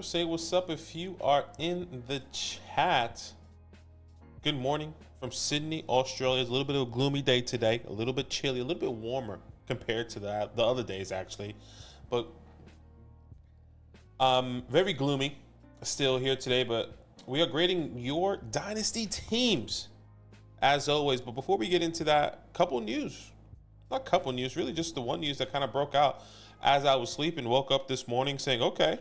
Say what's up if you are in the chat. Good morning from Sydney, Australia. It's a little bit of a gloomy day today, a little bit chilly, a little bit warmer compared to the other days actually, but very gloomy still here today. But we are grading your Dynasty teams as always. But before we get into that, not couple news, really just the one news that kind of broke out as I was sleeping. Woke up this morning saying, okay,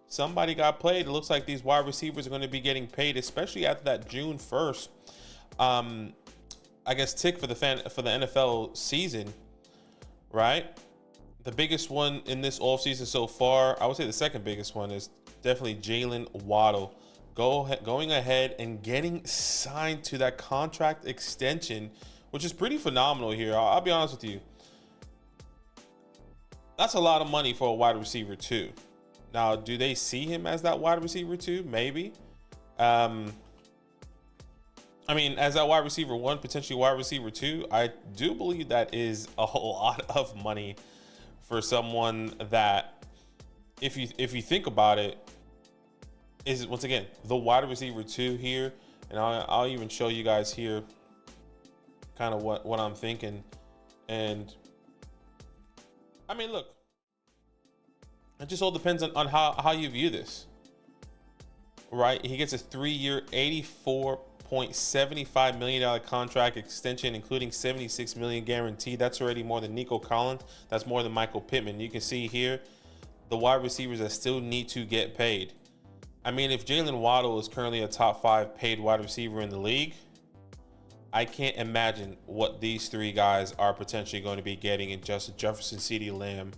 somebody got played. It looks like these wide receivers are going to be getting paid, especially after that June 1st, I guess, tick for the NFL season, right? The biggest one in this offseason so far, I would say the second biggest one, is definitely Jaylen Waddle going ahead and getting signed to that contract extension, which is pretty phenomenal here. I'll be honest with you. That's a lot of money for a wide receiver too. Now, do they see him as that wide receiver too? Maybe. I mean, as that wide receiver one, potentially wide receiver two, I do believe that is a whole lot of money for someone that, if you think about it, is once again the wide receiver two here. And I'll even show you guys here kind of what I'm thinking. And I mean, look, it just all depends on how you view this, right? He gets a 3-year, $84.75 million contract extension, including $76 million guaranteed. That's already more than Nico Collins. That's more than Michael Pittman. You can see here the wide receivers that still need to get paid. I mean, if Jaylen Waddle is currently a top 5 paid wide receiver in the league, I can't imagine what these three guys are potentially going to be getting in Justin Jefferson, CeeDee Lamb,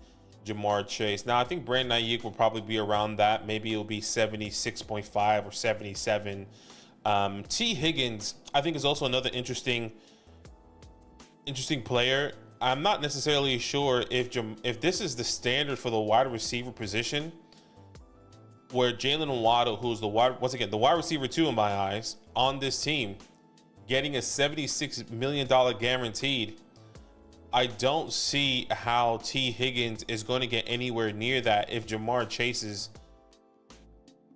Jamar Chase. Now, I think Brandon Ayuk will probably be around that. Maybe it'll be 76.5 or 77. T. Higgins, I think, is also another interesting player. I'm not necessarily sure if this is the standard for the wide receiver position, where Jaylen Waddle, who's the wide receiver two in my eyes on this team, getting a $76 million guaranteed. I don't see how T. Higgins is going to get anywhere near that if Jamar Chase's,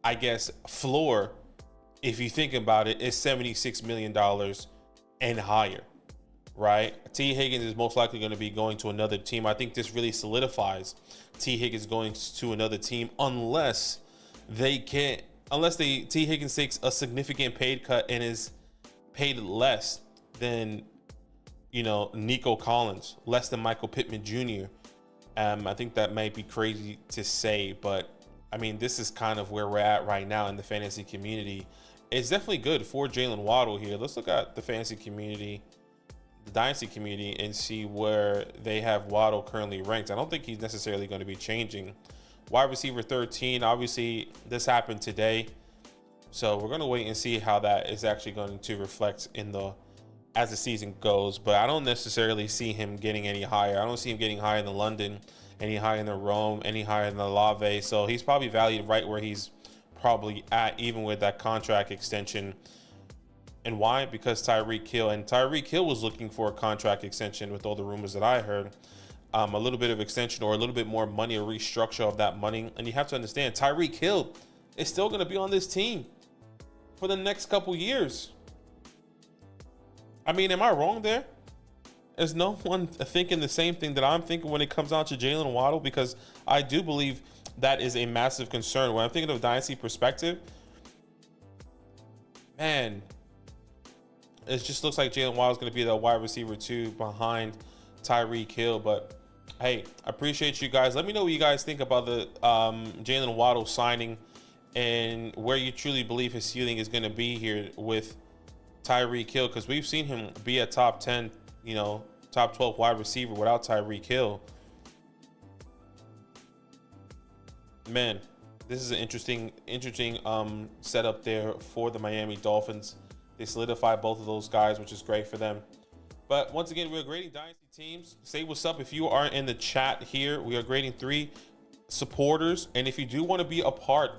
I guess, floor, if you think about it, is $76 million and higher, right? T. Higgins is most likely going to be going to another team. I think this really solidifies T. Higgins going to another team unless T. Higgins takes a significant paid cut and is paid less than, Nico Collins, less than Michael Pittman Jr. I think that might be crazy to say, but I mean, this is kind of where we're at right now in the fantasy community. It's definitely good for Jaylen Waddle here. Let's look at the fantasy community, the Dynasty community, and see where they have Waddle currently ranked. I don't think he's necessarily going to be changing. Wide receiver 13, obviously this happened today, so we're going to wait and see how that is actually going to reflect as the season goes. But I don't necessarily see him getting any higher. I don't see him getting higher than London, any higher than Rome, any higher than Olave. So he's probably valued right where he's probably at, even with that contract extension. And why? Because Tyreek Hill was looking for a contract extension with all the rumors that I heard. A little bit of extension or a little bit more money, a restructure of that money. And you have to understand, Tyreek Hill is still going to be on this team for the next couple years. I mean, am I wrong there? Is no one thinking the same thing that I'm thinking when it comes down to Jaylen Waddle? Because I do believe that is a massive concern. When I'm thinking of a dynasty perspective, man, it just looks like Jaylen Waddle is going to be the wide receiver two behind Tyreek Hill. But hey, I appreciate you guys. Let me know what you guys think about the Jaylen Waddle signing and where you truly believe his ceiling is going to be here with Tyreek Hill, because we've seen him be a top 10, top 12 wide receiver without Tyreek Hill. Man, this is an interesting setup there for the Miami Dolphins. They solidify both of those guys, which is great for them. But once again, we're grading Dynasty teams. Say what's up if you are in the chat here. We are grading 3 supporters. And if you do want to be a part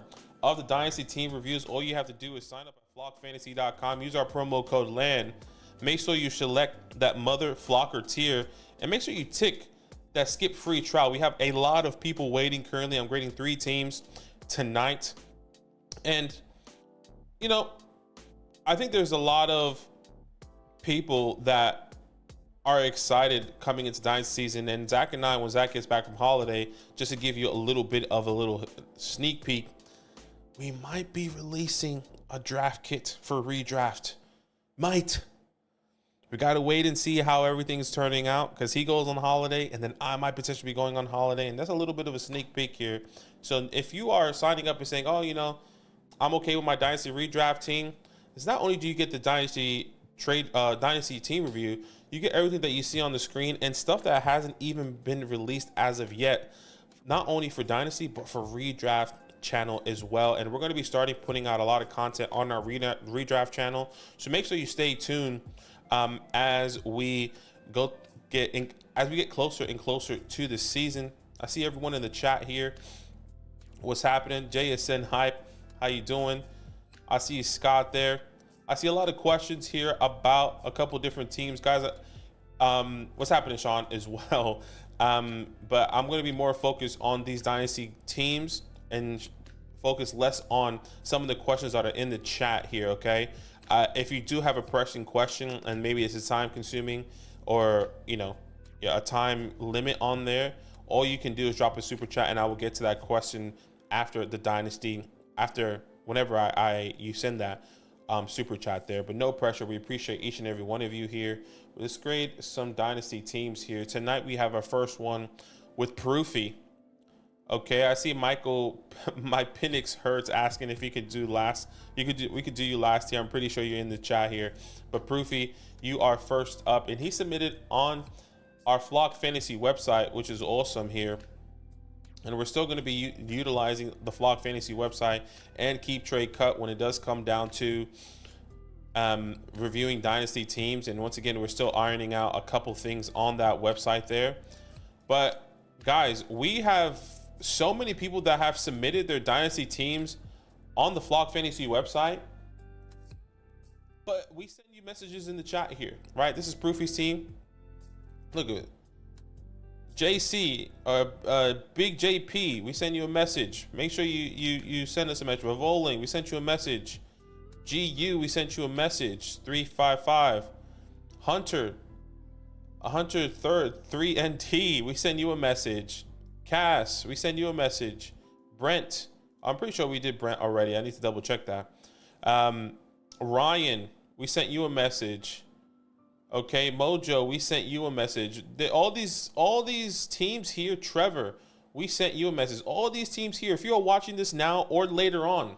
of the Dynasty team reviews, all you have to do is sign up at flockfantasy.com. Use our promo code LAN. Make sure you select that mother flocker tier and make sure you tick that skip free trial. We have a lot of people waiting currently. I'm grading 3 teams tonight. And, you know, I think there's a lot of people that are excited coming into Dynasty season. And Zach and I, when Zach gets back from holiday, just to give you a little bit of a little sneak peek, we might be releasing a draft kit for redraft. We got to wait and see how everything's turning out, because he goes on holiday and then I might potentially be going on holiday. And that's a little bit of a sneak peek here. So if you are signing up and saying, oh, you know, I'm okay with my Dynasty redraft team, it's not only do you get the Dynasty team review, you get everything that you see on the screen and stuff that hasn't even been released as of yet, not only for Dynasty, but for redraft channel as well. And we're going to be starting putting out a lot of content on our redraft channel. So make sure you stay tuned as we get closer and closer to the season. I see everyone in the chat here. What's happening? JSN Hype, how you doing? I see Scott there. I see a lot of questions here about a couple different teams, guys. What's happening, Sean, as well. But I'm going to be more focused on these Dynasty teams and focus less on some of the questions that are in the chat here, okay? If you do have a pressing question and maybe it's time consuming or, you know, a time limit on there, all you can do is drop a super chat and I will get to that question after the Dynasty, whenever you send that super chat there. But no pressure. We appreciate each and every one of you here. Let's grade some Dynasty teams here. Tonight we have our first one with Proofy. Okay, I see Michael, my Pinix hurts, asking if he could do last. We could do you last here. I'm pretty sure you're in the chat here. But Proofy, you are first up, and he submitted on our Flock Fantasy website, which is awesome here. And we're still going to be utilizing the Flock Fantasy website and Keep Trade Cut when it does come down to reviewing Dynasty teams. And once again, we're still ironing out a couple things on that website there. But guys, we have so many people that have submitted their Dynasty teams on the Flock Fantasy website. But we send you messages in the chat here, right? This is Proofy's team. Look at it. JC, Big JP, we send you a message. Make sure you send us a message. Revoling, we sent you a message. GU, we sent you a message. 355. Hunter 3rd, 3NT, we send you a message. Cass, we send you a message. Brent, I'm pretty sure we did Brent already. I need to double check that. Ryan, we sent you a message. Okay, Mojo, we sent you a message. All these teams here, Trevor, we sent you a message. All these teams here, if you are watching this now or later on,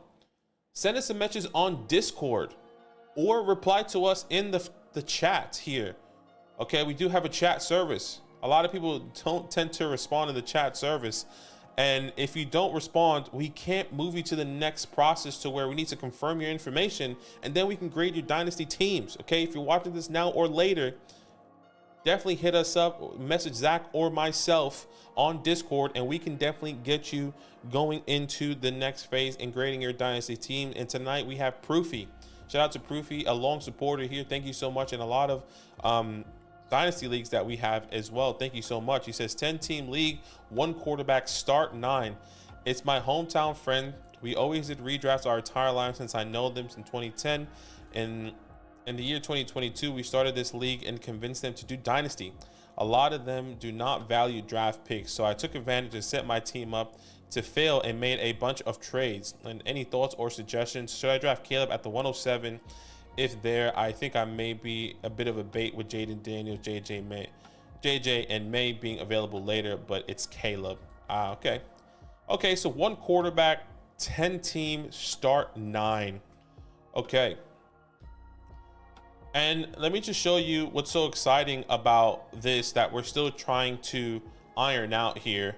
send us a message on Discord or reply to us in the chat here. Okay, we do have a chat service. A lot of people don't tend to respond in the chat service. And if you don't respond, we can't move you to the next process to where we need to confirm your information and then we can grade your Dynasty teams. Okay, if you're watching this now or later, definitely hit us up, message Zach or myself on Discord, and we can definitely get you going into the next phase in grading your Dynasty team. And tonight we have Proofy. Shout out to Proofy, a long supporter here. Thank you so much. And a lot of Dynasty leagues that we have as well. Thank you so much. He says 10-team league, 1 quarterback, start 9. It's my hometown friend. We always did redrafts our entire life since I know them since 2010. In the year 2022, we started this league and convinced them to do Dynasty. A lot of them do not value draft picks, so I took advantage and set my team up to fail and made a bunch of trades. And any thoughts or suggestions? Should I draft Caleb at the 107? If there, I think I may be a bit of a bait with Jaden Daniels, JJ and May being available later, but it's Caleb. Okay. Okay, so 1 quarterback, 10-team, start 9. Okay. And let me just show you what's so exciting about this that we're still trying to iron out here.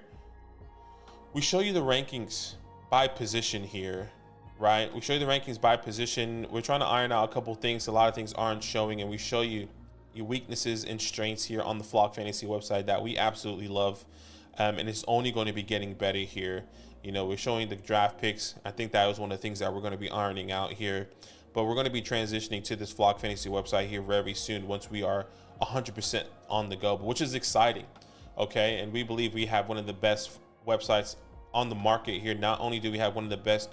We show you the rankings by position here. Right, we show you the rankings by position. We're trying to iron out a couple things. A lot of things aren't showing, and we show you your weaknesses and strengths here on the Flock Fantasy website that we absolutely love, and it's only going to be getting better here. You know, we're showing the draft picks. I think that was one of the things that we're going to be ironing out here, but we're going to be transitioning to this Flock Fantasy website here very soon once we are 100% on the go, which is exciting. Okay, and we believe we have one of the best websites on the market here. Not only do we have one of the best,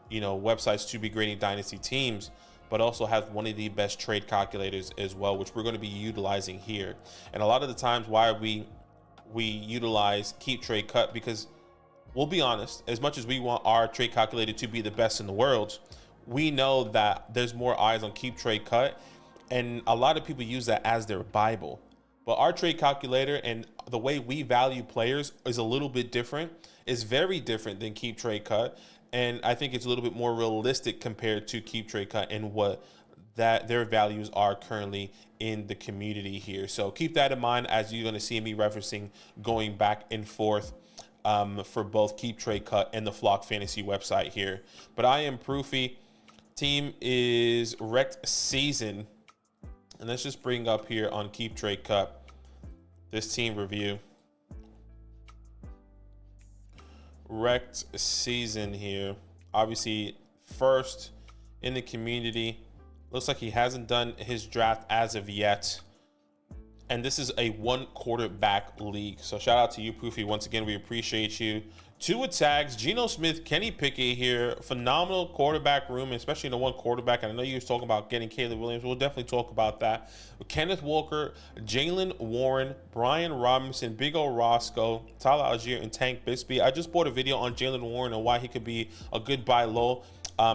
websites to be grading dynasty teams, but also have one of the best trade calculators as well, which we're going to be utilizing here. And a lot of the times why we utilize Keep Trade Cut, because we'll be honest, as much as we want our trade calculator to be the best in the world, we know that there's more eyes on Keep Trade Cut, and a lot of people use that as their Bible. But our trade calculator and the way we value players is a little bit different. It's very different than Keep Trade Cut, and I think it's a little bit more realistic compared to Keep Trade Cut and what that their values are currently in the community here. So keep that in mind as you're going to see me referencing going back and forth for both Keep Trade Cut and the Flock Fantasy website here. But I am Proofy. Team is Wrecked Season. And let's just bring up here on Keep Trade Cut this team review. Wrecked Season here. Obviously, first in the community. Looks like he hasn't done his draft as of yet. And this is a 1 quarterback league. So shout out to you, Proofy. Once again, we appreciate you. 2 tags, Geno Smith, Kenny Pickett here. Phenomenal quarterback room, especially in the 1 quarterback. And I know you were talking about getting Caleb Williams. We'll definitely talk about that. Kenneth Walker, Jaylen Warren, Brian Robinson, Big O Roscoe, Tyler Algier, and Tank Bigsby. I just bought a video on Jaylen Warren and why he could be a good buy low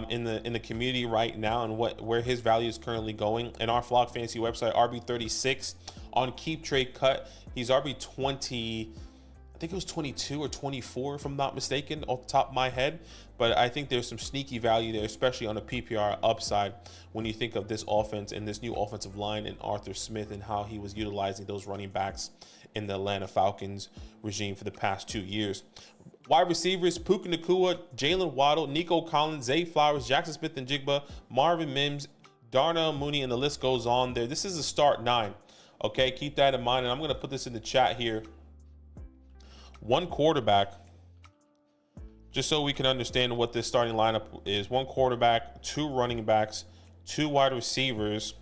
in the community right now, and where his value is currently going. In our Flock Fantasy website, RB36 on Keep Trade Cut. He's RB20. I think it was 22 or 24, if I'm not mistaken, off the top of my head. But I think there's some sneaky value there, especially on the PPR upside, when you think of this offense and this new offensive line and Arthur Smith and how he was utilizing those running backs in the Atlanta Falcons regime for the past 2 years. Wide receivers, Puka Nacua, Jaylen Waddle, Nico Collins, Zay Flowers, Jackson Smith and Jigba, Marvin Mims, Darnell Mooney, and the list goes on there. This is a start 9. Okay, keep that in mind. And I'm going to put this in the chat here. 1 quarterback, just so we can understand what this starting lineup is. 1 quarterback, 2 running backs, 2 wide receivers,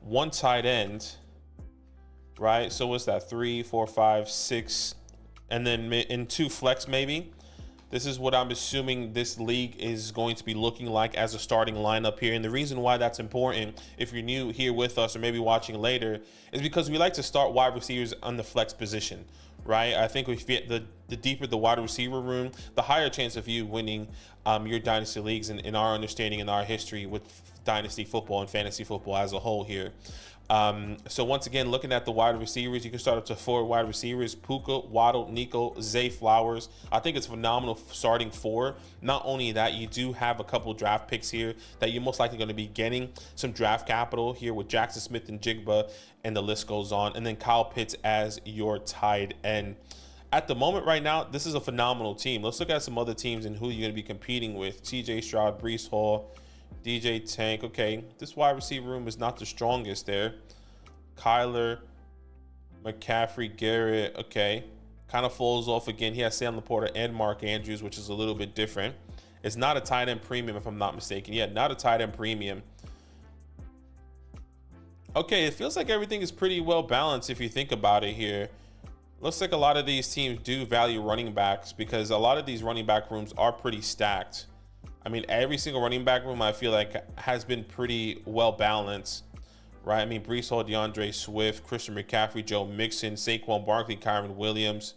1 tight end, right? So what's that? 3, 4, 5, 6, and then in 2 flex maybe. This is what I'm assuming this league is going to be looking like as a starting lineup here. And the reason why that's important, if you're new here with us or maybe watching later, is because we like to start wide receivers on the flex position, right? I think if you get the deeper the wide receiver room, the higher chance of you winning your dynasty leagues, and in our understanding and our history with dynasty football and fantasy football as a whole here. So once again, looking at the wide receivers, you can start up to 4 wide receivers: Puka, Waddle, Nico, Zay Flowers. I think it's phenomenal starting 4. Not only that, you do have a couple draft picks here that you're most likely going to be getting some draft capital here with Jackson Smith and Jigba, and the list goes on. And then Kyle Pitts as your tight end. At the moment right now, this is a phenomenal team. Let's look at some other teams and who you're going to be competing with. TJ Stroud, Breece Hall, DJ Tank. Okay, this wide receiver room is not the strongest there. Kyler, McCaffrey, Garrett. Okay, kind of falls off again. He has Sam Laporta and Mark Andrews, which is a little bit different. It's not a tight end premium, if I'm not mistaken. Yeah, not a tight end premium. Okay, it feels like everything is pretty well balanced if you think about it here. Looks like a lot of these teams do value running backs, because a lot of these running back rooms are pretty stacked. I mean, every single running back room I feel like has been pretty well balanced, right? I mean, Breece Hall, DeAndre Swift, Christian McCaffrey, Joe Mixon, Saquon Barkley, Kyron Williams,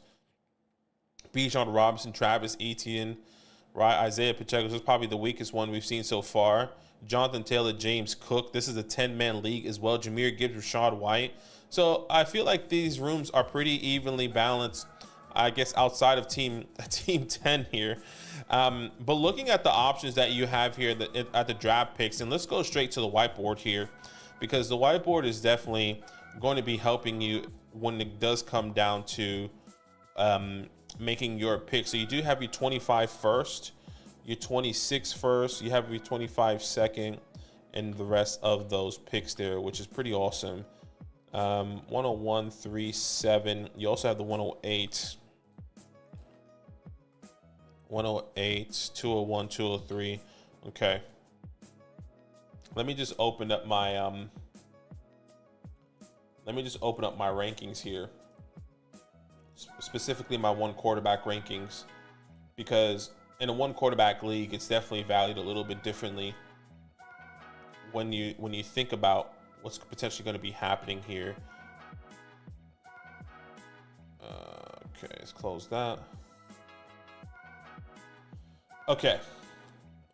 Bijan Robinson, Travis Etienne, right? Isaiah Pacheco is probably the weakest one we've seen so far. Jonathan Taylor, James Cook. This is a 10-man league as well. Jahmyr Gibbs, Rashad White. So I feel like these rooms are pretty evenly balanced, I guess, outside of team 10 here. But looking at the options that you have here at the draft picks, and let's go straight to the whiteboard here, because the whiteboard is definitely going to be helping you when it does come down to making your pick. So you do have your 25 first, your 26 first, you have your 25 second, and the rest of those picks there, which is pretty awesome. 101, 3, 7. You also have the 108. 108, 201, 203. Okay. Let me just open up my rankings here. specifically my one quarterback rankings, because in a one quarterback league, it's definitely valued a little bit differently when you think about what's potentially going to be happening here. Okay, let's close that. Okay,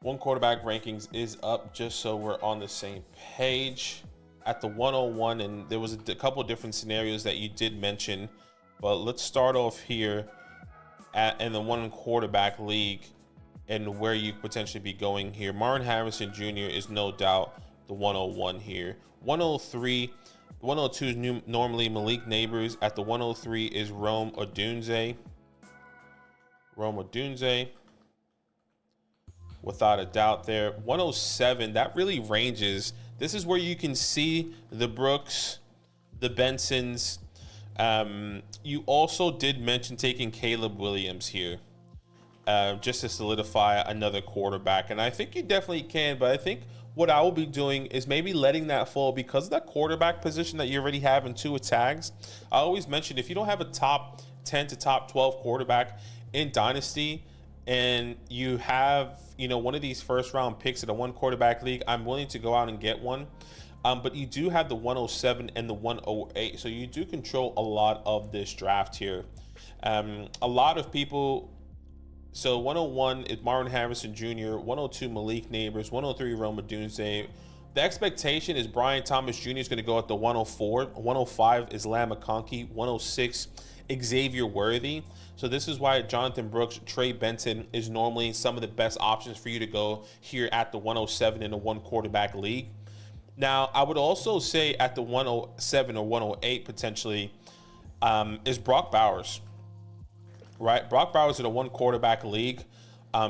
one quarterback rankings is up, just so we're on the same page. At the 101, and there was a couple of different scenarios that you did mention, but let's start off here in the one quarterback league and where you potentially be going here. Marvin Harrison Jr. is no doubt the 101 here. 103, 102 is normally Malik Neighbors. At the 103 is Rome Odunze. Without a doubt there. 107, that really ranges. This is where you can see the Brooks, the Bensons. You also did mention taking Caleb Williams here, just to solidify another quarterback. And I think you definitely can, but I think what I will be doing is maybe letting that fall because of that quarterback position that you already have in Tua tags. I always mention, if you don't have a top 10 to top 12 quarterback in Dynasty, and you have, one of these first round picks in a one quarterback league, I'm willing to go out and get one. But you do have the 107 and the 108. So you do control a lot of this draft here. A lot of people, so 101 is Marvin Harrison Jr., 102 Malik Neighbors, 103 Rome Odunze. The expectation is Brian Thomas Jr. is going to go at the 104. 105 is Lam McConkey. 106 Xavier Worthy. So this is why Jonathan Brooks, Trey Benson is normally some of the best options for you to go here at the 107 in a one quarterback league. Now, I would also say at the 107 or 108 potentially is Brock Bowers, right? Brock Bowers in a one quarterback league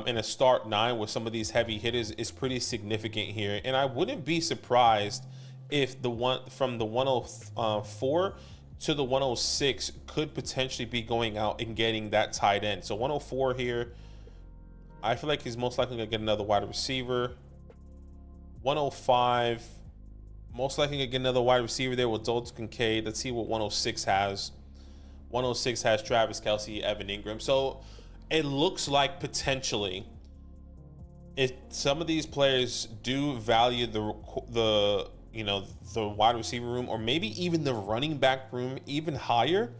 in a start 9 with some of these heavy hitters is pretty significant here. And I wouldn't be surprised if the one from the 104 to the 106 could potentially be going out and getting that tight end. So 104 here, I feel like he's most likely going to get another wide receiver. 105, most likely going to get another wide receiver there with Dalton Kincaid. Let's see what 106 has. 106 has Travis Kelce, Evan Ingram. So it looks like potentially, if some of these players do value the wide receiver room, or maybe even the running back room even higher,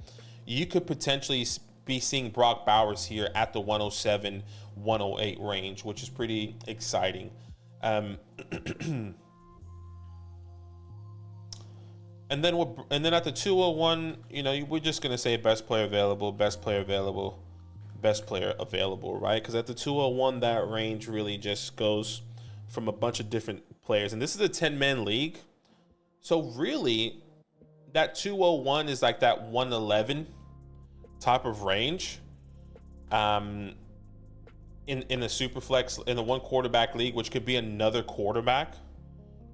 you could potentially be seeing Brock Bowers here at the 107, 108 range, which is pretty exciting. And then at the 201, we're just gonna say best player available, right? Because at the 201, that range really just goes from a bunch of different players, and this is a 10-man league, so really that 201 is like that 111 type of range. In a SuperFlex, in the one quarterback league, which could be another quarterback,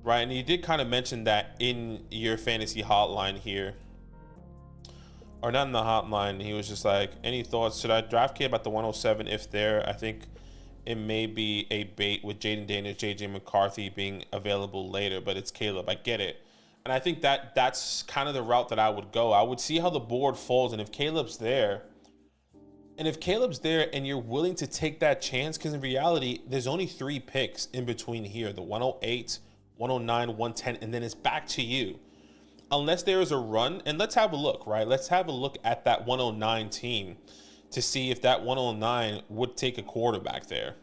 right? And you did kind of mention that in your fantasy hotline here, or not in the hotline. He was just like, any thoughts? Should I draft Caleb at the 107 if there? I think it may be a bait with Jaden Daniels, JJ McCarthy being available later, but it's Caleb. I get it. And I think that's kind of the route that I would go. I would see how the board falls, and if Caleb's there, and you're willing to take that chance, because in reality, there's only 3 picks in between here, the 108, 109, 110, and then it's back to you. Unless there is a run, and let's have a look, right? Let's have a look at that 109 team to see if that 109 would take a quarterback there.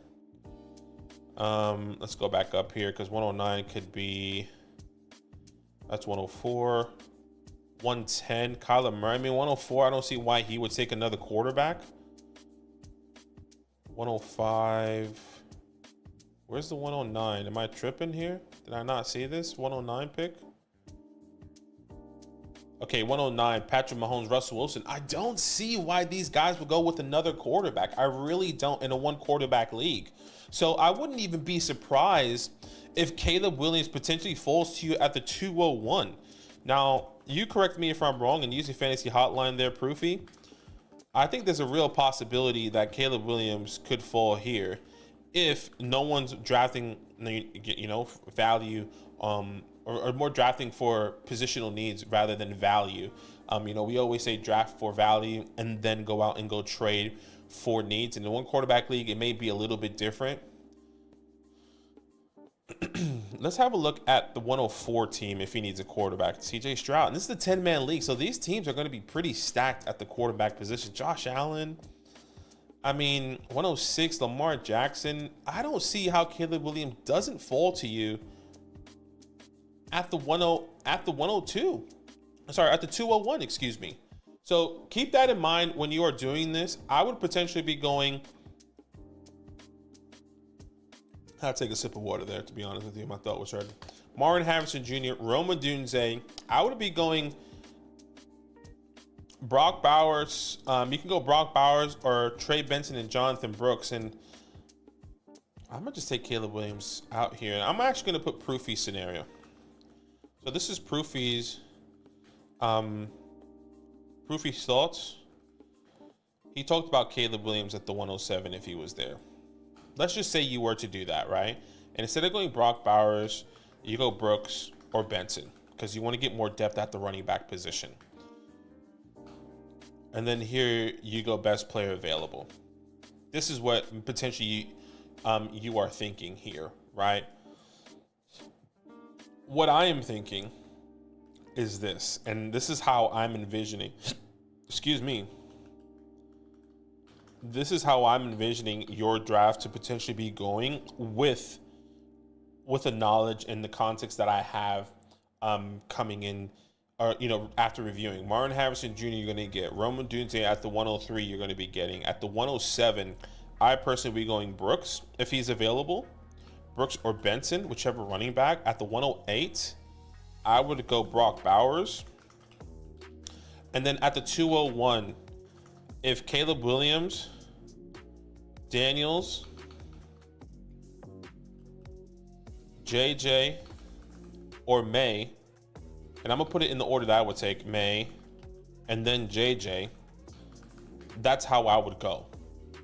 Let's go back up here, because 109 could be, that's 104, 110, Kyler Murray. I mean, 104, I don't see why he would take another quarterback. 105, where's the 109? Am I tripping here? Did I not see this 109 pick? Okay, 109, Patrick Mahomes, Russell Wilson. I don't see why these guys would go with another quarterback. I really don't, in a one quarterback league. So I wouldn't even be surprised if Caleb Williams potentially falls to you at the 201. Now, you correct me if I'm wrong, and using fantasy hotline there, Proofy, I think there's a real possibility that Caleb Williams could fall here if no one's drafting, value, or more drafting for positional needs rather than value. You know, we always say draft for value and then go out and go trade for needs. In the one quarterback league, it may be a little bit different. Let's have a look at the 104 team if he needs a quarterback. CJ Stroud. And this is the 10-man league, so these teams are going to be pretty stacked at the quarterback position. Josh Allen. I mean, 106, Lamar Jackson. I don't see how Caleb Williams doesn't fall to you at the 102. Sorry, at the 201, excuse me. So keep that in mind when you are doing this. I would potentially be going. I'll take a sip of water there, to be honest with you. My thought was hurt. Marvin Harrison Jr., Rome Odunze. I would be going Brock Bowers. You can go Brock Bowers or Trey Benson and Jonathan Brooks. And I'm going to just take Caleb Williams out here. I'm actually going to put Proofy scenario. So this is Proofy's thoughts. He talked about Caleb Williams at the 107 if he was there. Let's just say you were to do that, right? And instead of going Brock Bowers, you go Brooks or Benson because you want to get more depth at the running back position. And then here you go best player available. This is what potentially you are thinking here, right? What I am thinking is this, and this is how I'm envisioning, excuse me, this is how I'm envisioning your draft to potentially be going with the knowledge and the context that I have coming in, or after reviewing. Marvin Harrison Jr. you're going to get. Rome Odunze at the 103 you're going to be getting. At the 107, I personally be going Brooks if he's available. Brooks or Benson, whichever running back. At the 108, I would go Brock Bowers. And then at the 201, if Caleb Williams, Daniels, JJ, or May, and I'm gonna put it in the order that I would take, May, and then JJ, that's how I would go,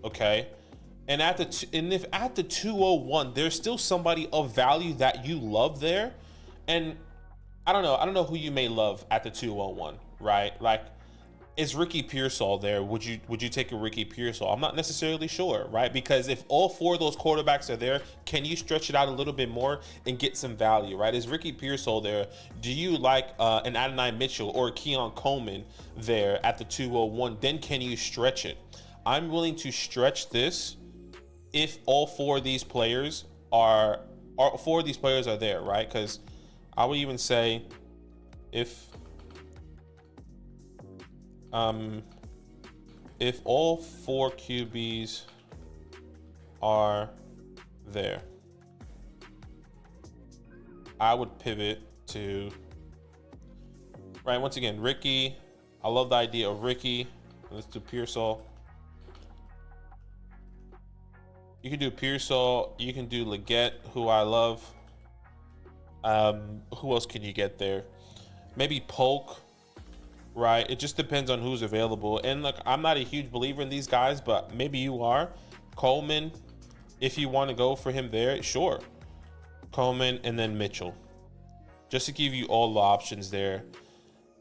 okay? And if at the 201, there's still somebody of value that you love there, and I don't know who you may love at the 201, right? Like, is Ricky Pearsall there? Would you take a Ricky Pearsall? I'm not necessarily sure, right? Because if all four of those quarterbacks are there, can you stretch it out a little bit more and get some value, right? Is Ricky Pearsall there? Do you like an Adonai Mitchell or Keon Coleman there at the 201? Then can you stretch it? I'm willing to stretch this if all four of these players are there, right? Because I would even say if all four QBs are there, I would pivot to, right, once again, Ricky. I love the idea of Ricky. Let's do Pearsall. You can do Pearsall. You can do Leggett, who I love. Who else can you get there? Maybe Polk. Right, it just depends on who's available. And look, I'm not a huge believer in these guys, but maybe you are. Coleman, if you want to go for him there, sure. Coleman and then Mitchell, just to give you all the options there,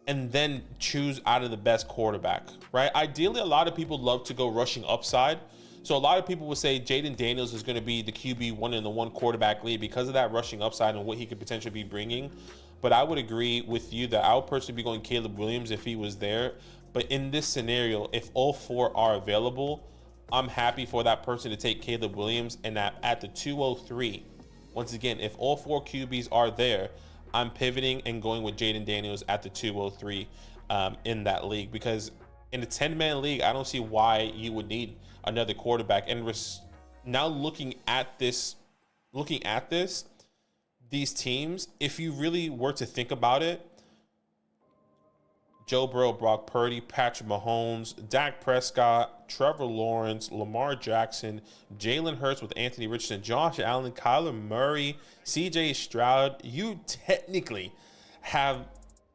and then choose out of the best quarterback, right? Ideally, a lot of people love to go rushing upside. So a lot of people would say Jayden Daniels is going to be the QB1 in the one quarterback league because of that rushing upside and what he could potentially be bringing. But I would agree with you that I would personally be going Caleb Williams if he was there. But in this scenario, if all four are available, I'm happy for that person to take Caleb Williams. And at the 203, once again, if all four QBs are there, I'm pivoting and going with Jayden Daniels at the 203 in that league. Because in a 10-man league, I don't see why you would need another quarterback. And now looking at this, these teams, if you really were to think about it, Joe Burrow, Brock Purdy, Patrick Mahomes, Dak Prescott, Trevor Lawrence, Lamar Jackson, Jalen Hurts with Anthony Richardson, Josh Allen, Kyler Murray, CJ Stroud, you technically have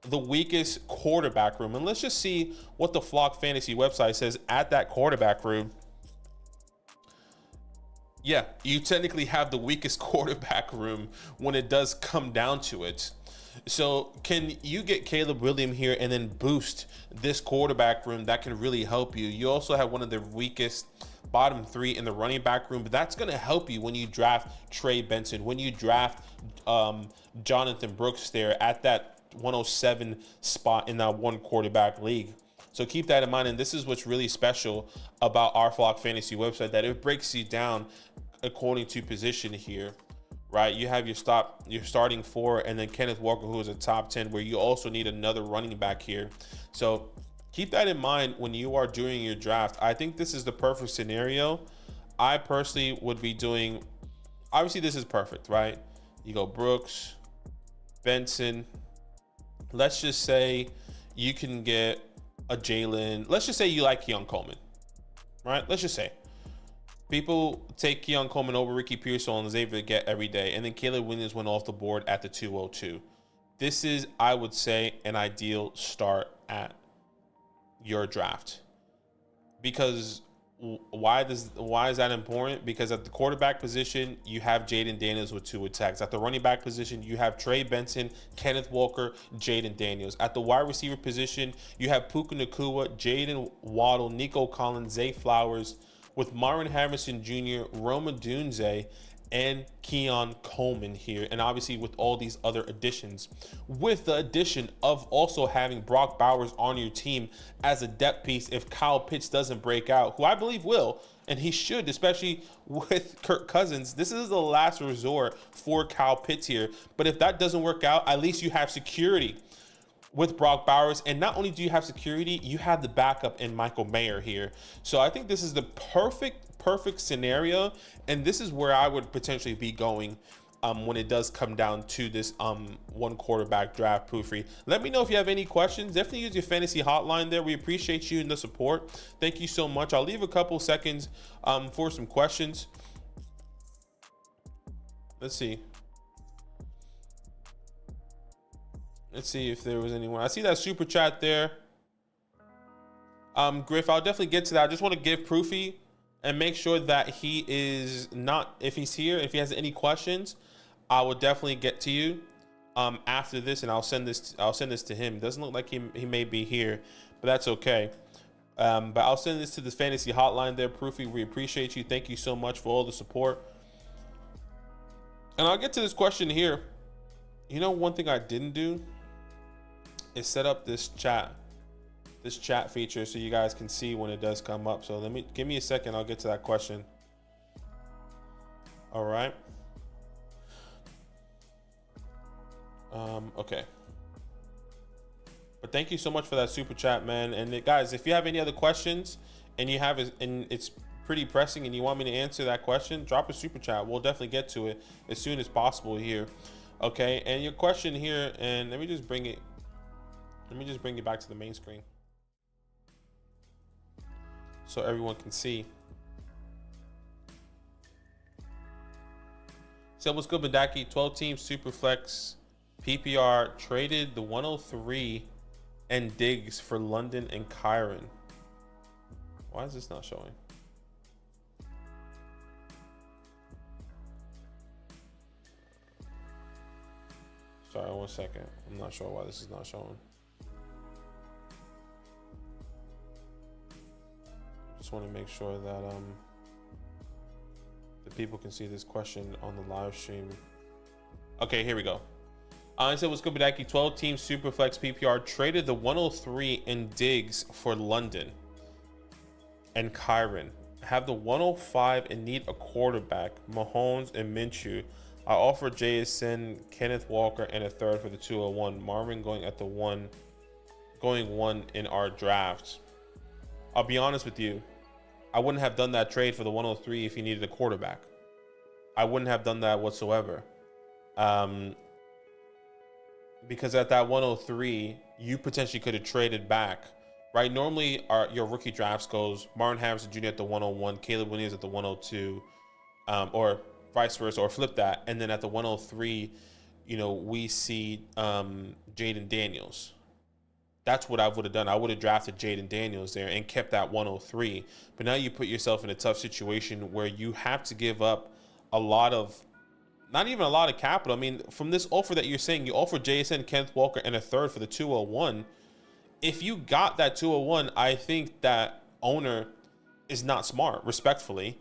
the weakest quarterback room. And let's just see what the Flock Fantasy website says at that quarterback room. Yeah, you technically have the weakest quarterback room when it does come down to it. So can you get Caleb Williams here and then boost this quarterback room that can really help you? You also have one of the weakest bottom three in the running back room, but that's going to help you when you draft Trey Benson, when you draft Jonathan Brooks there at that 107 spot in that one quarterback league. So keep that in mind. And this is what's really special about our Flock Fantasy website, that it breaks you down according to position here, right? You have your starting four, and then Kenneth Walker, who is a top 10, where you also need another running back here. So keep that in mind when you are doing your draft. I think this is the perfect scenario. I personally would be doing, obviously this is perfect, right? You go Brooks, Benson. Let's just say you can get a Jaylen. Let's just say you like Keon Coleman, right? Let's just say people take Keon Coleman over Ricky Pearsall and Xavier Get every day, and then Caleb Williams went off the board at the 202. This is, I would say, an ideal start at your draft. Because why is that important? Because at the quarterback position, you have Jayden Daniels with 2 attacks. At the running back position, you have Trey Benson, Kenneth Walker, Jayden Daniels. At the wide receiver position, you have Puka Nacua, Jaylen Waddle, Nico Collins, Zay Flowers, with Marvin Harrison Jr., Roma Dunze, and Keon Coleman here. And obviously with all these other additions, with the addition of also having Brock Bowers on your team as a depth piece if Kyle Pitts doesn't break out, who I believe will, and he should, especially with Kirk Cousins. This is the last resort for Kyle Pitts here. But if that doesn't work out, at least you have security with Brock Bowers. And not only do you have security, you have the backup in Michael Mayer here. So I think this is the perfect scenario. And this is where I would potentially be going when it does come down to this one quarterback draft, Proofy. Let me know if you have any questions. Definitely use your fantasy hotline there. We appreciate you and the support. Thank you so much. I'll leave a couple seconds for some questions. Let's see. Let's see if there was anyone. I see that super chat there. Griff, I'll definitely get to that. I just want to give Proofy and make sure that he is not, if he's here, if he has any questions, I will definitely get to you after this, and I'll send this to him. It doesn't look like he may be here, but that's okay. But I'll send this to the fantasy hotline there, Proofy. We appreciate you. Thank you so much for all the support. And I'll get to this question here. You know, one thing I didn't do is set up this chat feature so you guys can see when it does come up. So give me a second. I'll get to that question. All right. Okay. But thank you so much for that super chat, man. And guys, if you have any other questions and it's pretty pressing and you want me to answer that question, drop a super chat. We'll definitely get to it as soon as possible here. Okay. And your question here, and let me just bring it back to the main screen so everyone can see. So what's good, Badaki? 12 team SuperFlex PPR traded the 103 and Diggs for London and Kyron. Why is this not showing? Sorry, 1 second. I'm not sure why this is not showing. Just want to make sure that the people can see this question on the live stream. Okay, here we go. I said, what's good, Badaki? 12 team SuperFlex PPR traded the 103 in Diggs for London and Kyron. Have the 105 and need a quarterback, Mahomes and Minshew. I offered JSN, Kenneth Walker, and a third for the 201. Marvin going at the one in our draft. I'll be honest with you. I wouldn't have done that trade for the 103 if he needed a quarterback. I wouldn't have done that whatsoever. Because at that 103, you potentially could have traded back, right? Normally, your rookie drafts goes Marvin Harrison Jr. at the 101, Caleb Williams at the 102, or vice versa, or flip that. And then at the 103, we see Jayden Daniels. That's what I would have done. I would have drafted Jaden Daniels there and kept that 103. But now you put yourself in a tough situation where you have to give up a lot of, not even a lot of capital. I mean, from this offer that you're saying, you offer JSN, Kenneth Walker, and a third for the 201. If you got that 201, I think that owner is not smart, respectfully.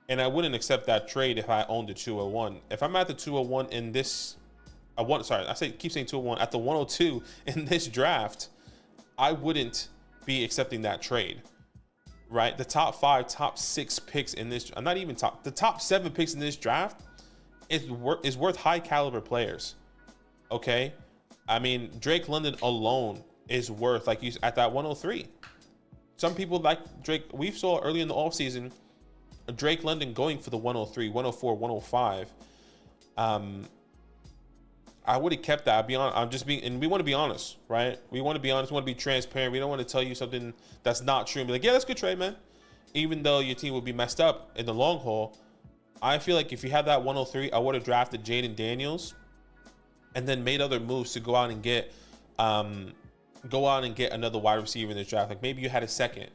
And I wouldn't accept that trade if I owned the 201. If I'm at the 201 in this, keep saying 201, at the 102 in this draft, I wouldn't be accepting that trade, right? The top 5, top 6 picks in this, not even the top 7 picks in this draft is worth high caliber players, okay? I mean, Drake London alone is worth, like you at that 103. Some people like Drake. We saw early in the offseason, Drake London going for the 103, 104, 105. I would have kept that. I'll be honest. I'm just being, and we want to be honest, right? We want to be honest. We want to be transparent. We don't want to tell you something that's not true and be like, yeah, that's a good trade, man. Even though your team would be messed up in the long haul, I feel like if you had that 103, I would have drafted Jaden Daniels and then made other moves to go out and get another wide receiver in this draft. Like maybe you had a second.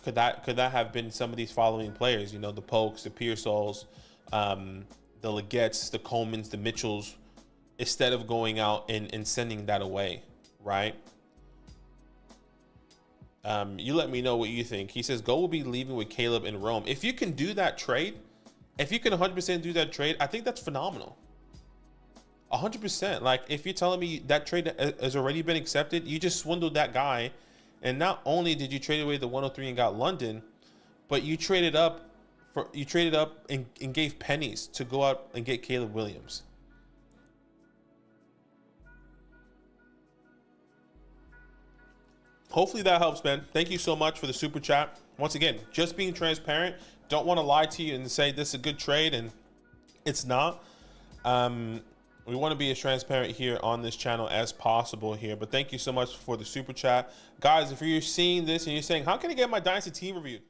Could that have been some of these following players? You know, the Polks, the Pearsalls, the Legettes, the Colemans, the Mitchells, instead of going out and sending that away, right? You let me know what you think. He says, Go will be leaving with Caleb in Rome. If you can do that trade, if you can 100% do that trade, I think that's phenomenal. 100%. Like, if you're telling me that trade has already been accepted, you just swindled that guy. And not only did you trade away the 103 and got London, but you traded up and gave pennies to go out and get Caleb Williams. Hopefully that helps, man. Thank you so much for the super chat. Once again, just being transparent. Don't want to lie to you and say this is a good trade and it's not. We want to be as transparent here on this channel as possible here. But thank you so much for the super chat. Guys, if you're seeing this and you're saying, how can I get my Dynasty team reviewed?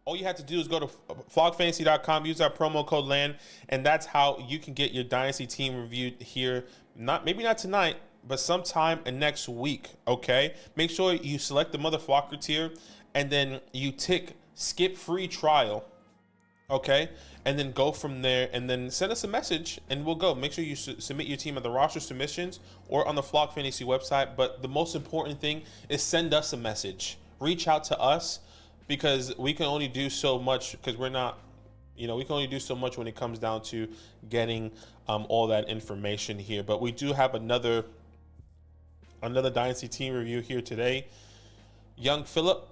All you have to do is go to flogfantasy.com, use our promo code LAND, and that's how you can get your Dynasty team reviewed here. Maybe not tonight, but sometime next week, okay? Make sure you select the Mother Flocker tier, and then you tick skip free trial, okay? And then go from there, and then send us a message, and we'll go. Make sure you submit your team at the roster submissions or on the Flock Fantasy website. But the most important thing is send us a message. Reach out to us, because we can only do so much, because we're not, we can only do so much when it comes down to getting all that information here. But we do have another Dynasty team review here today. Young Phillips.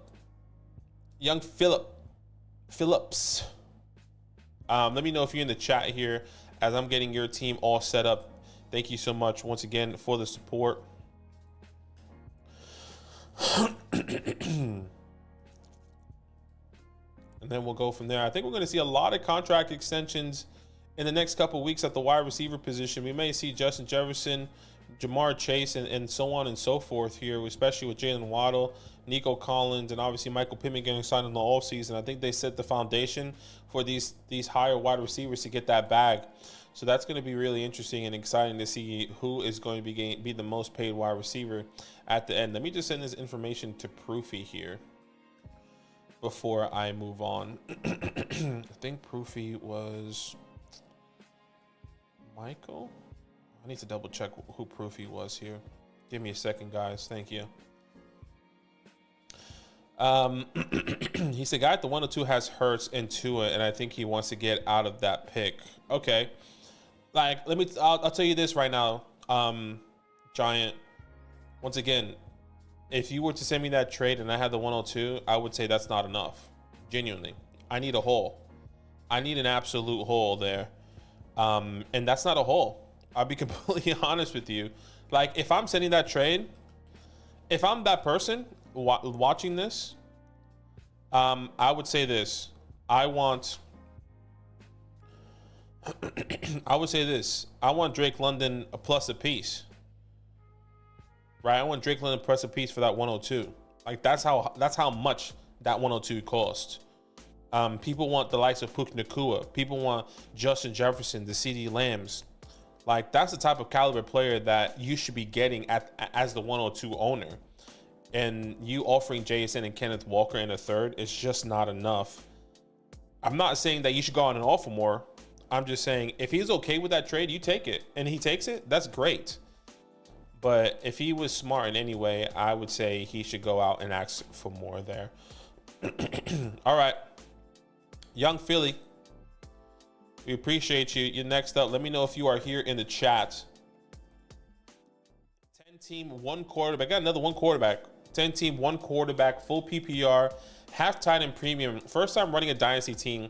Let me know if you're in the chat here as I'm getting your team all set up. Thank you so much once again for the support. And then we'll go from there. I think we're going to see a lot of contract extensions in the next couple of weeks at the wide receiver position. We may see Justin Jefferson, Jamar Chase, and so on and so forth here, especially with Jaylen Waddle, Nico Collins, and obviously Michael Pittman getting signed in the offseason. I think they set the foundation for these higher wide receivers to get that bag. So that's going to be really interesting and exciting to see who is going to be the most paid wide receiver at the end. Let me just send this information to Proofy here before I move on. I think Proofy was Michael. I need to double check who Proofy was here. Give me a second, guys. Thank you. He said, guy at the 102 has Hurts and Tua, and I think he wants to get out of that pick. Okay. Like, I'll tell you this right now, Giant. Once again, if you were to send me that trade and I had the 102, I would say that's not enough. Genuinely. I need a hole. I need an absolute hole there. And that's not a hole. I'll be completely honest with you. Like, if I'm sending that trade, if I'm that person watching this, I would say this. I would say this. I want Drake London a plus a piece. Right? I want Drake London plus a piece for that 102. Like, that's how much that 102 cost. People want the likes of Puka Nacua. People want Justin Jefferson, the CeeDee Lambs. Like, that's the type of caliber player that you should be getting as the 102 owner. and you offering JSN and Kenneth Walker in a third is just not enough. I'm not saying that you should go on and offer more. I'm just saying if he's okay with that trade, you take it, and he takes it, that's great. But if he was smart in any way, I would say he should go out and ask for more there. All right. Young Philly, we appreciate you. You're next up. Let me know if you are here in the chat. 10-team, 1 quarterback. Got another 1 quarterback. 10-team, 1 quarterback, full PPR, half tight end premium. First time running a Dynasty team.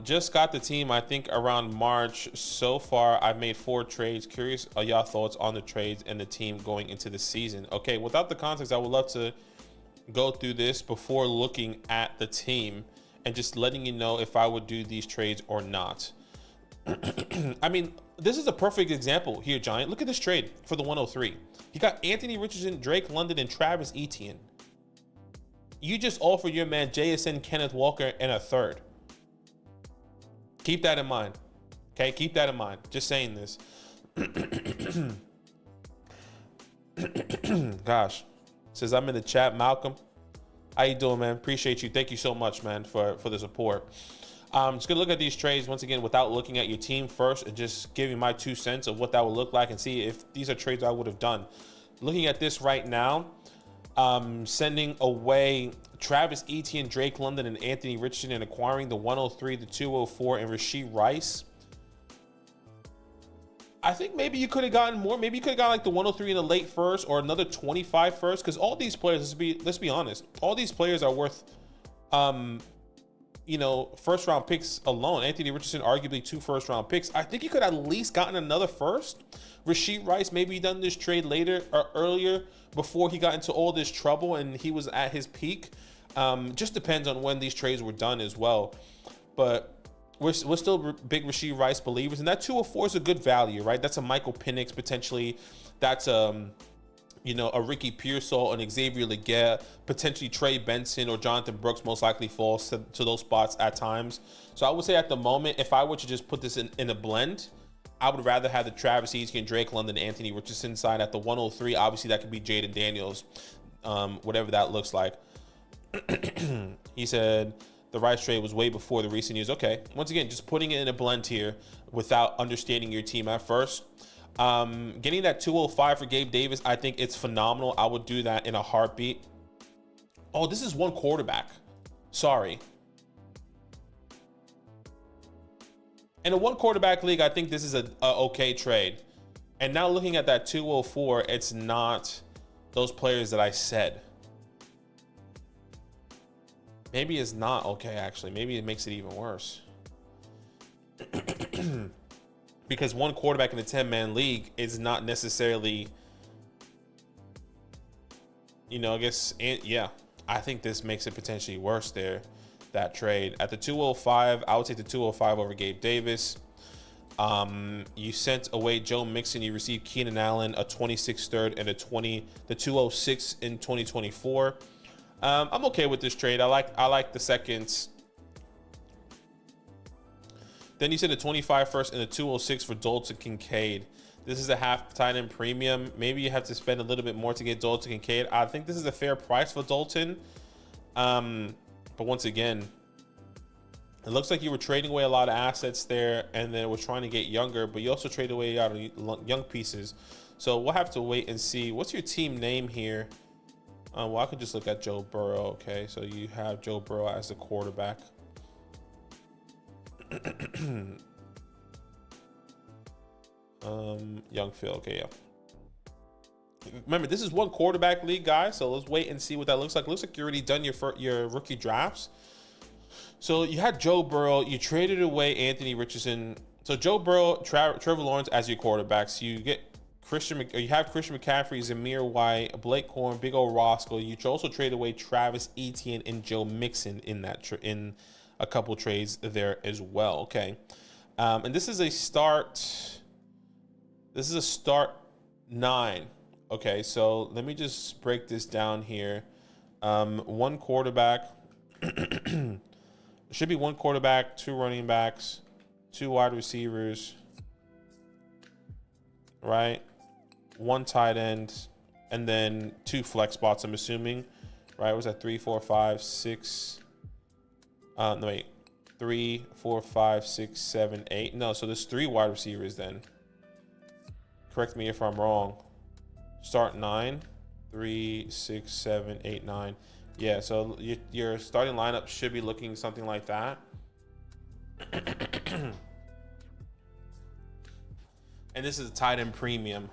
Just got the team, I think, around March. So far, I've made 4 trades. Curious y'all thoughts on the trades and the team going into the season. Okay, without the context, I would love to go through this before looking at the team and just letting you know if I would do these trades or not. I mean, this is a perfect example here, Giant. Look at this trade for the 103. You got Anthony Richardson, Drake London, and Travis Etienne. You just offered your man JSN, Kenneth Walker, and a third. Keep that in mind. Okay, keep that in mind. Just saying this. Gosh. Says I'm in the chat, Malcolm. How you doing, man? Appreciate you. Thank you so much, man, for the support. Just gonna look at these trades once again without looking at your team first and just giving my 2 cents of what that would look like and see if these are trades I would have done. Looking at this right now, sending away Travis Etienne, Drake London, and Anthony Richardson, and acquiring the 103, the 204, and Rashee Rice. I think maybe you could have gotten more. Maybe you could have gotten like the 103 in the late first or another 25 first, because all these players, let's be honest, all these players are worth, you know, first round picks alone. Anthony Richardson, arguably 2 first round picks. I think you could have at least gotten another first. Rashee Rice, maybe done this trade later or earlier before he got into all this trouble and he was at his peak. Just depends on when these trades were done as well. But we're still big Rashee Rice believers, and that 204 is a good value, right? That's a Michael Pinix potentially. That's you know, a Ricky Pearsall, an Xavier Legette, potentially Trey Benson or Jonathan Brooks most likely falls to those spots at times. So I would say at the moment, if I were to just put this in a blend, I would rather have the Travis Etienne, Drake London, Anthony Richardson side at the 103. Obviously, that could be Jaden Daniels, whatever that looks like. He said the Rice trade was way before the recent years. Okay, once again, just putting it in a blend here without understanding your team at first. Getting that 205 for Gabe Davis, I think it's phenomenal. I would do that in a heartbeat. Oh, this is 1 quarterback. Sorry. In a 1 quarterback league, I think this is a okay trade. And now looking at that 204, it's not those players that I said. Maybe it's not okay, actually. Maybe it makes it even worse. Because 1 quarterback in a 10-man league is not necessarily, you know, I guess, yeah, I think this makes it potentially worse there, that trade. At the 205, I would take the 205 over Gabe Davis. You sent away Joe Mixon. You received Keenan Allen, a 26 third, and the 206 in 2024. I'm okay with this trade. I like the seconds. Then you said the 25 first and the 206 for Dalton Kincaid. This is a half tight end premium. Maybe you have to spend a little bit more to get Dalton Kincaid. I think this is a fair price for Dalton. But once again, it looks like you were trading away a lot of assets there and then we're trying to get younger, but you also traded away a lot of young pieces. So we'll have to wait and see. What's your team name here? Well, I could just look at Joe Burrow. Okay, so you have Joe Burrow as the quarterback. Young Phil. Okay, yeah. Remember, this is 1 quarterback league, guys. So let's wait and see what that looks like. Looks like you already done your rookie drafts. So you had Joe Burrow. You traded away Anthony Richardson. So Joe Burrow, Trevor Lawrence as your quarterbacks. You get you have Christian McCaffrey, Zamir White, Blake Corn, Big O Roscoe. You also trade away Travis Etienne and Joe Mixon in that in a couple trades there as well. Okay, and this is a start. This is a start 9. Okay, so let me just break this down here. 1 quarterback. It should be 1 quarterback, 2 running backs, 2 wide receivers, right? 1 tight end, and then 2 flex spots, I'm assuming, right? Was that 3, 4, 5, 6? No, wait. 3, 4, 5, 6, 7, 8. No, so there's 3 wide receivers then. Correct me if I'm wrong. Start 9, 3, 6, 7, 8, 9. Yeah, so your starting lineup should be looking something like that. And this is a tight end premium.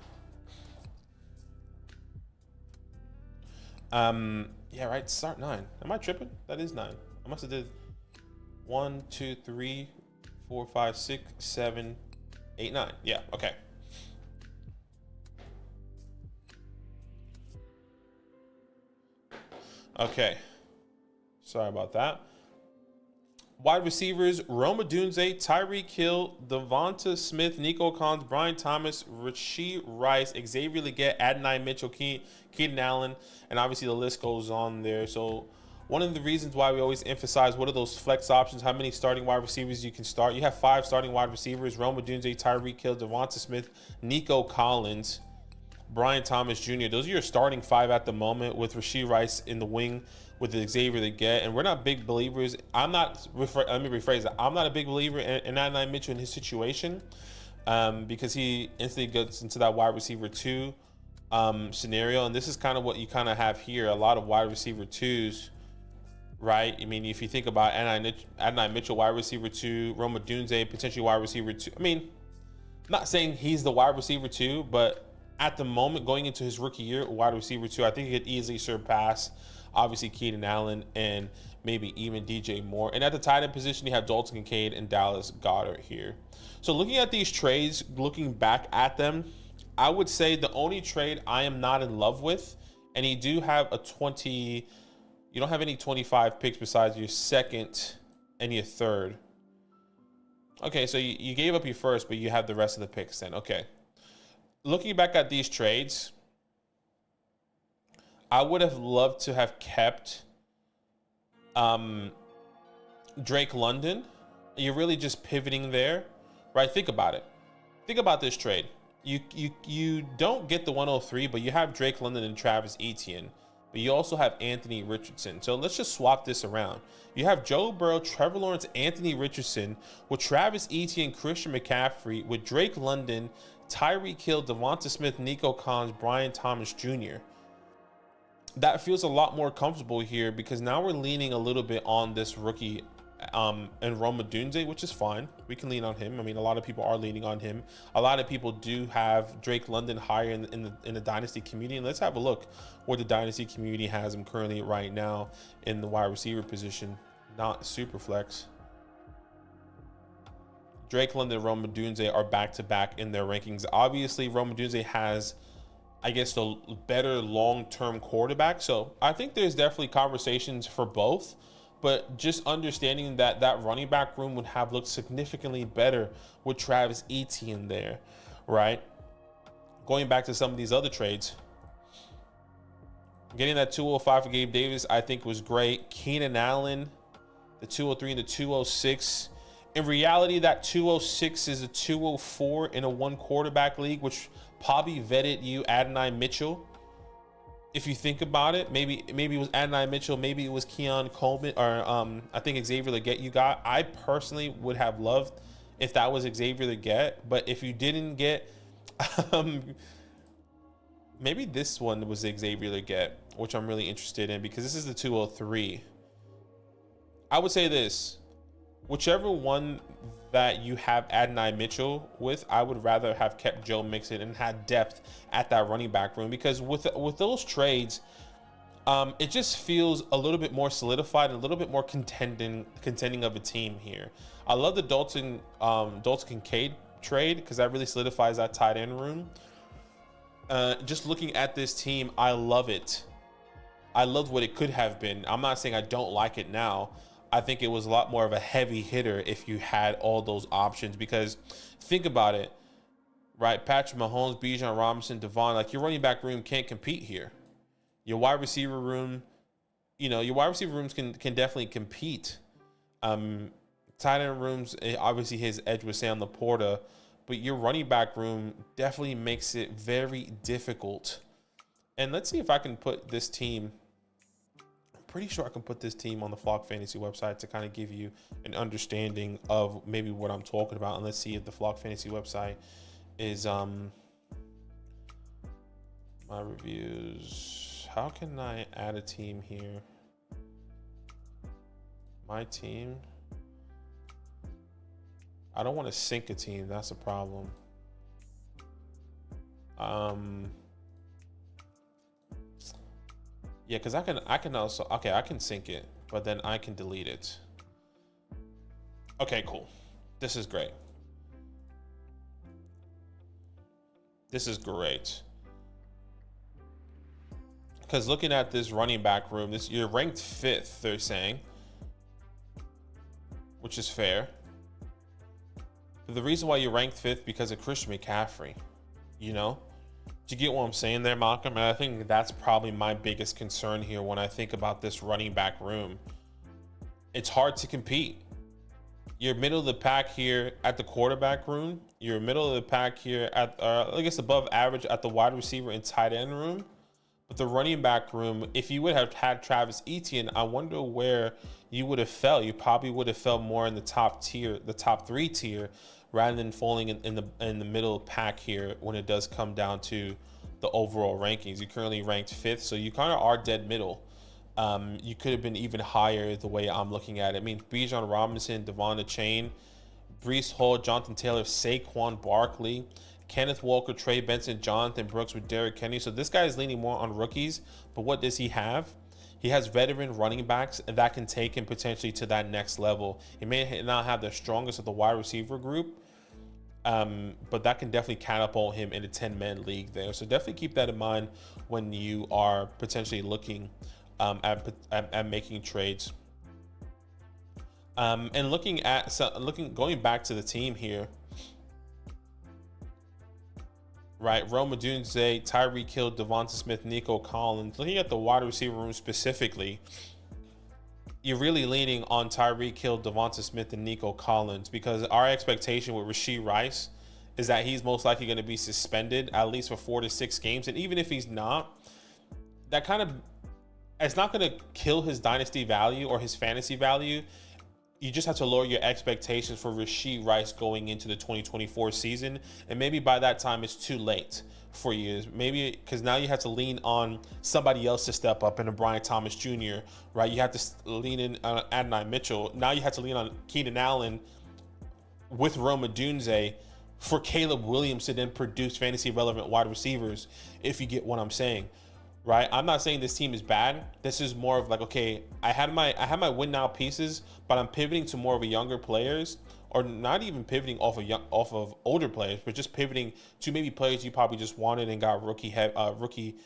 Yeah, right. Start 9. Am I tripping? That is 9. I must have did 1, 2, 3, 4, 5, 6, 7, 8, 9. Yeah, okay. Okay. Sorry about that. Wide receivers, Rome Odunze, Tyreek Hill, Devonta Smith, Nico Collins, Brian Thomas, Rashee Rice, Xavier Legette, Adonai Mitchell, Keenan Allen, and obviously the list goes on there. So one of the reasons why we always emphasize what are those flex options, how many starting wide receivers you can start. You have 5 starting wide receivers, Rome Odunze, Tyreek Hill, Devonta Smith, Nico Collins, Brian Thomas Jr. Those are your starting 5 at the moment, with Rashee Rice in the wing with the Xavier Legette. And we're not big believers. Let me rephrase that. I'm not a big believer in Adonai Mitchell in his situation, because he instantly gets into that wide receiver 2 scenario. And this is kind of what you kind of have here. A lot of wide receiver 2s, right? I mean, if you think about Adonai Mitchell, wide receiver 2, Rome Odunze, potentially wide receiver 2. I mean, I'm not saying he's the wide receiver 2, but at the moment, going into his rookie year, wide receiver 2, I think he could easily surpass, obviously, Keenan Allen and maybe even DJ Moore. And at the tight end position, you have Dalton Kincaid and Dallas Goedert here. So looking at these trades, looking back at them, I would say the only trade I am not in love with, and you do have a 20, you don't have any 25 picks besides your second and your third. Okay, so you gave up your first, but you have the rest of the picks then. Okay. Looking back at these trades, I would have loved to have kept Drake London. You're really just pivoting there, right? Think about it. Think about this trade. You don't get the 103, but you have Drake London and Travis Etienne, but you also have Anthony Richardson. So let's just swap this around. You have Joe Burrow, Trevor Lawrence, Anthony Richardson, with Travis Etienne, Christian McCaffrey, with Drake London, Tyreek Hill, Devonta Smith, Nico Collins, Brian Thomas Jr. That feels a lot more comfortable here, because now we're leaning a little bit on this rookie and Rome Odunze, which is fine. We can lean on him. I mean, a lot of people are leaning on him. A lot of people do have Drake London higher in the Dynasty community. And let's have a look where the Dynasty community has him currently right now in the wide receiver position, not SuperFlex. Drake London and Rome Odunze are back-to-back in their rankings. Obviously, Rome Odunze has, I guess, the better long-term quarterback. So I think there's definitely conversations for both. But just understanding that that running back room would have looked significantly better with Travis Etienne there, right? Going back to some of these other trades, getting that 205 for Gabe Davis, I think was great. Keenan Allen, the 203 and the 206. In reality, that 206 is a 204 in a 1 quarterback league, which probably vetted you Adonai Mitchell. If you think about it, maybe it was Adonai Mitchell, maybe it was Keon Coleman, or I think Xavier Legette you got. I personally would have loved if that was Xavier Legette, but if you didn't get, maybe this one was Xavier Legette, which I'm really interested in, because this is the 203. I would say this, whichever one that you have Adonai Mitchell with, I would rather have kept Joe Mixon and had depth at that running back room, because with those trades, it just feels a little bit more solidified and a little bit more contending of a team here. I love the Dalton Kincaid trade, because that really solidifies that tight end room. Just looking at this team, I love it. I love what it could have been. I'm not saying I don't like it now. I think it was a lot more of a heavy hitter if you had all those options, because think about it, right? Patrick Mahomes, Bijan Robinson, Devon, like your running back room can't compete here. Your wide receiver room, your wide receiver rooms can definitely compete. Tight end rooms, obviously his edge was Sam Laporta, but your running back room definitely makes it very difficult And let's see if I can put this team. I'm pretty sure I can put this team on the Flock Fantasy website to kind of give you an understanding of maybe what I'm talking about. And let's see if the Flock Fantasy website is my reviews. How can I add a team here? My team. I don't want to sync a team. That's a problem. Yeah, because I can also, okay, I can sync it, but then I can delete it. Okay, cool. This is great. This is great. Because looking at this running back room, you're ranked 5th, they're saying, which is fair. But the reason why you're ranked 5th because of Christian McCaffrey, you know? Do you get what I'm saying there, Malcolm? And I think that's probably my biggest concern here when I think about this running back room. It's hard to compete. You're middle of the pack here at the quarterback room. You're middle of the pack here at, I guess, above average at the wide receiver and tight end room. But the running back room, if you would have had Travis Etienne, I wonder where you would have fell. You probably would have fell more in the top tier, the top 3 tier, rather than falling in the middle pack here when it does come down to the overall rankings. You're currently ranked 5th, so you kind of are dead middle. You could have been even higher the way I'm looking at it. I mean, Bijan Robinson, Devon Chain, Breece Hall, Jonathan Taylor, Saquon Barkley, Kenneth Walker, Trey Benson, Jonathan Brooks with Derrick Henry. So this guy is leaning more on rookies, but what does he have? He has veteran running backs that can take him potentially to that next level. He may not have the strongest of the wide receiver group, but that can definitely catapult him in a 10-man league there. So definitely keep that in mind when you are potentially looking at making trades. And going back to the team here, right? Rome Odunze, Tyreek Hill, Devonta Smith, Nico Collins. Looking at the wide receiver room specifically, you're really leaning on Tyreek Hill, Devonta Smith, and Nico Collins, because our expectation with Rashee Rice is that he's most likely going to be suspended at least for 4 to 6 games. And even if he's not, that kind of, it's not going to kill his dynasty value or his fantasy value. You just have to lower your expectations for Rashee Rice going into the 2024 season. And maybe by that time, it's too late for you. Maybe because now you have to lean on somebody else to step up, in a Brian Thomas Jr., right? You have to lean in on Adonai Mitchell. Now you have to lean on Keenan Allen with Rome Odunze for Caleb Williams to then produce fantasy relevant wide receivers, if you get what I'm saying. Right, I'm not saying this team is bad. This is more of like, okay, I had my win now pieces, but I'm pivoting to more of a younger players, or not even pivoting off of older players, but just pivoting to maybe players you probably just wanted and got rookie, heavy,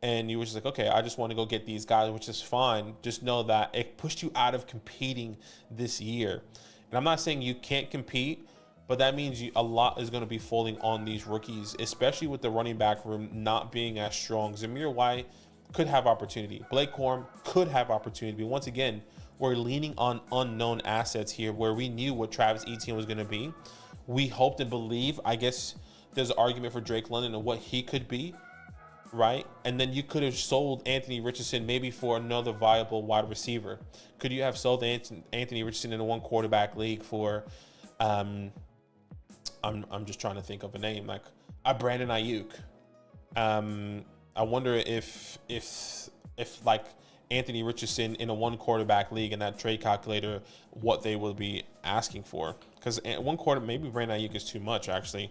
and you were just like, okay, I just want to go get these guys, which is fine. Just know that it pushed you out of competing this year, and I'm not saying you can't compete, but that means a lot is going to be falling on these rookies, especially with the running back room not being as strong. Zamir White could have opportunity. Blake Corum could have opportunity. But once again, we're leaning on unknown assets here, where we knew what Travis Etienne was going to be. We hoped and believe, I guess there's an argument for Drake London and what he could be, right? And then you could have sold Anthony Richardson maybe for another viable wide receiver. Could you have sold Anthony Richardson in a 1 quarterback league for... I'm just trying to think of a name, like a Brandon Ayuk. I wonder if like Anthony Richardson in a 1 quarterback league in that trade calculator, what they will be asking for. Because 1 quarter, maybe Brandon Ayuk is too much, actually.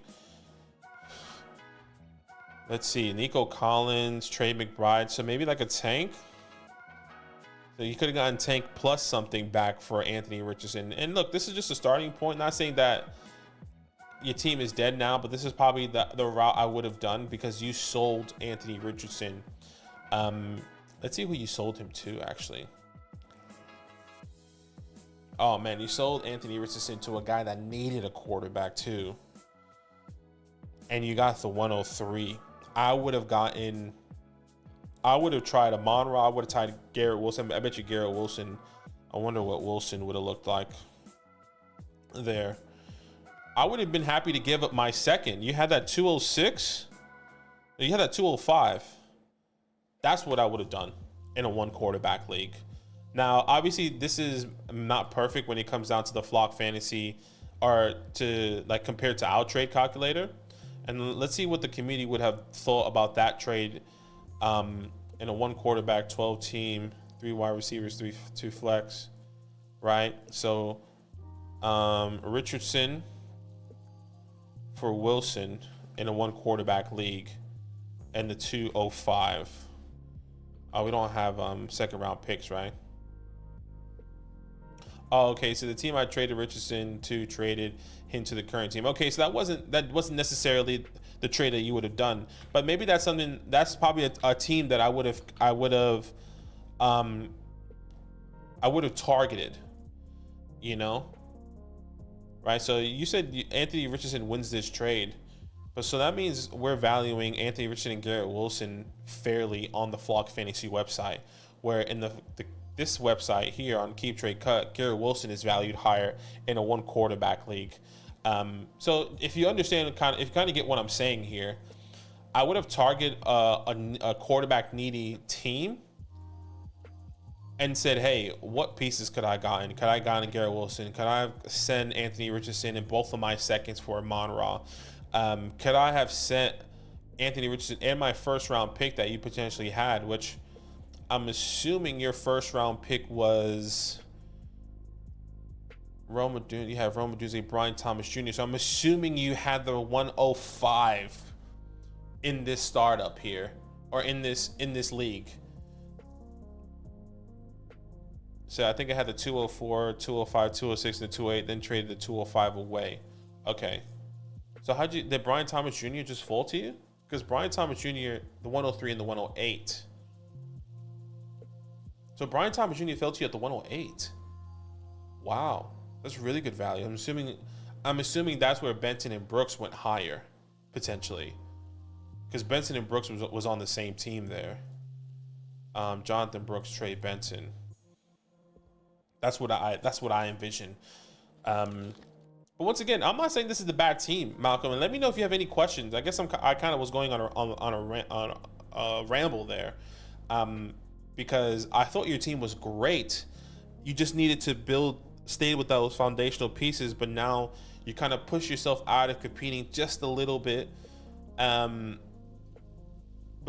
Let's see, Nico Collins, Trey McBride. So maybe like a tank. So you could have gotten tank plus something back for Anthony Richardson. And look, this is just a starting point. Not saying that your team is dead now, but this is probably the route I would have done, because you sold Anthony Richardson. Let's see who you sold him to, actually. Oh, man, you sold Anthony Richardson to a guy that needed a quarterback, too. And you got the 103. I would have tried Amon-Ra. I would have tried Garrett Wilson. I bet you Garrett Wilson, I wonder what Wilson would have looked like there. I would have been happy to give up my second. You had that 206. You had that 205. That's what I would have done in a 1 quarterback league. Now, obviously, this is not perfect when it comes down to the flock fantasy or to like compared to our trade calculator. And let's see what the community would have thought about that trade in a 1 quarterback, 12 team, 3 wide receivers, 2 flex, right? So Richardson for Wilson in a 1 quarterback league and the 205. Oh, we don't have second round picks, right? Oh, okay. So the team I traded Richardson to traded him to the current team. Okay, so that wasn't necessarily the trade that you would have done, but maybe that's something that's probably a team that I would have targeted, you know, right? So you said Anthony Richardson wins this trade, but so that means we're valuing Anthony Richardson and Garrett Wilson fairly on the Flock Fantasy website, where in this website here on Keep Trade Cut, Garrett Wilson is valued higher in a 1 quarterback league. So if you understand if you kind of get what I'm saying here, I would have targeted a quarterback needy team and said, hey, what pieces could I gotten? Could I gotten Garrett Wilson? Could I send Anthony Richardson in both of my seconds for Amon-Ra? Could I have sent Anthony Richardson and my first round pick that you potentially had, which I'm assuming your first round pick was you have Rome Odunze, Brian Thomas Jr. So I'm assuming you had the 105 in this startup here, or in this league. So I think I had the 204, 205, 206, and the 208, then traded the 205 away. Okay. So did Brian Thomas Jr. just fall to you? Because Brian Thomas Jr., the 103 and the 108. So Brian Thomas Jr. fell to you at the 108. Wow. That's really good value. I'm assuming that's where Benton and Brooks went higher, potentially. Because Benson and Brooks was on the same team there. Jonathan Brooks, Trey Benson. That's what I envision. But once again, I'm not saying this is the bad team, Malcolm. And let me know if you have any questions. I guess I kind of was going on a ramble there, because I thought your team was great. You just needed to stay with those foundational pieces, but now you kind of push yourself out of competing just a little bit, but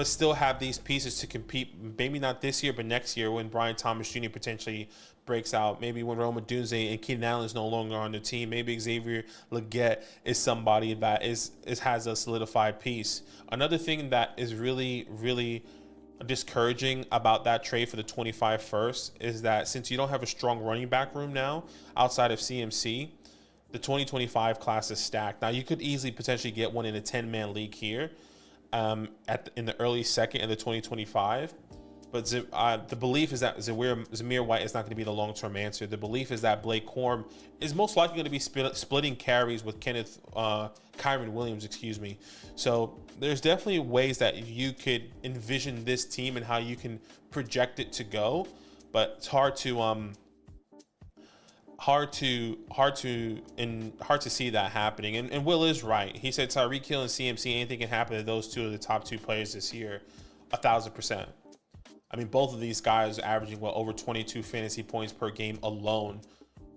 still have these pieces to compete. Maybe not this year, but next year when Brian Thomas Jr. potentially breaks out. Maybe when Rome Odunze and Keenan Allen is no longer on the team. Maybe Xavier Legette is somebody that has a solidified piece. Another thing that is really, really discouraging about that trade for the 25 first is that since you don't have a strong running back room now outside of CMC, the 2025 class is stacked. Now you could easily potentially get one in a 10-man league here in the early second in the 2025. But the belief is that Zamir White is not going to be the long-term answer. The belief is that Blake Corum is most likely going to be splitting carries with Kyron Williams, excuse me. So there's definitely ways that you could envision this team and how you can project it to go, but it's hard to see that happening. And Will is right. He said Tyreek Hill and CMC, anything can happen to those two of the top 2 players this year, 1,000%. I mean, both of these guys are averaging over 22 fantasy points per game alone,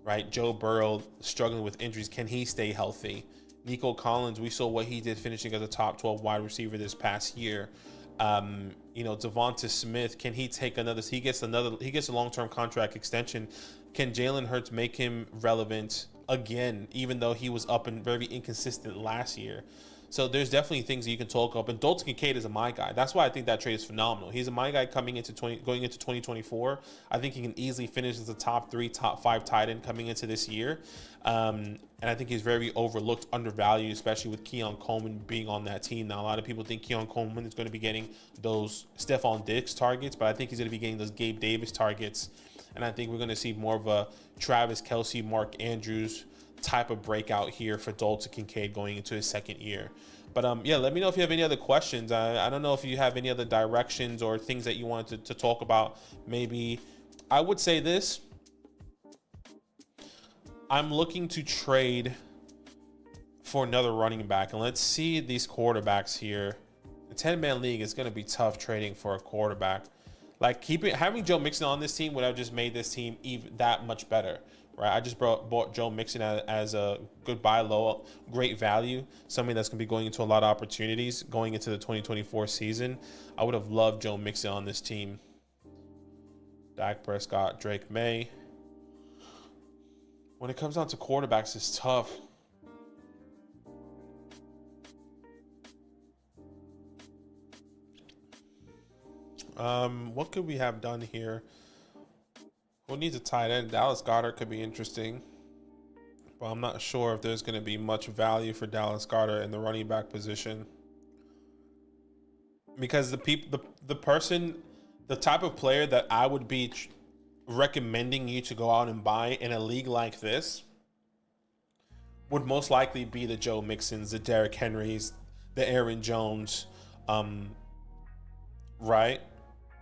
right? Joe Burrow struggling with injuries. Can he stay healthy? Nico Collins, we saw what he did finishing as a top 12 wide receiver this past year. Devonta Smith, can he take another? He gets a long-term contract extension. Can Jalen Hurts make him relevant again, even though he was up and very inconsistent last year? So there's definitely things that you can talk up. And Dalton Kincaid is a my guy. That's why I think that trade is phenomenal. He's a my guy going into 2024. I think he can easily finish as a top 3, top 5 tight end coming into this year. And I think he's very overlooked, undervalued, especially with Keon Coleman being on that team. Now, a lot of people think Keon Coleman is going to be getting those Stephon Diggs targets, but I think he's going to be getting those Gabe Davis targets. And I think we're going to see more of a Travis Kelce, Mark Andrews type of breakout here for Dalton Kincaid going into his second year. But let me know if you have any other questions. I don't know if you have any other directions or things that you wanted to talk about. Maybe I would say this. I'm looking to trade for another running back. And let's see these quarterbacks here the 10-man league is going to be tough trading for a quarterback. Like having Joe Mixon on this team would have just made this team even that much better, right? I just bought Joe Mixon as a good buy low, great value, something that's going to be going into a lot of opportunities going into the 2024 season. I would have loved Joe Mixon on this team. Dak Prescott, Drake May. When it comes down to quarterbacks, it's tough. What could we have done here? Who needs a tight end? Dallas Goedert could be interesting, but I'm not sure if there's going to be much value for Dallas Goedert in the running back position, because the type of player that I would be recommending you to go out and buy in a league like this would most likely be the Joe Mixons, the Derrick Henrys, the Aaron Jones, right?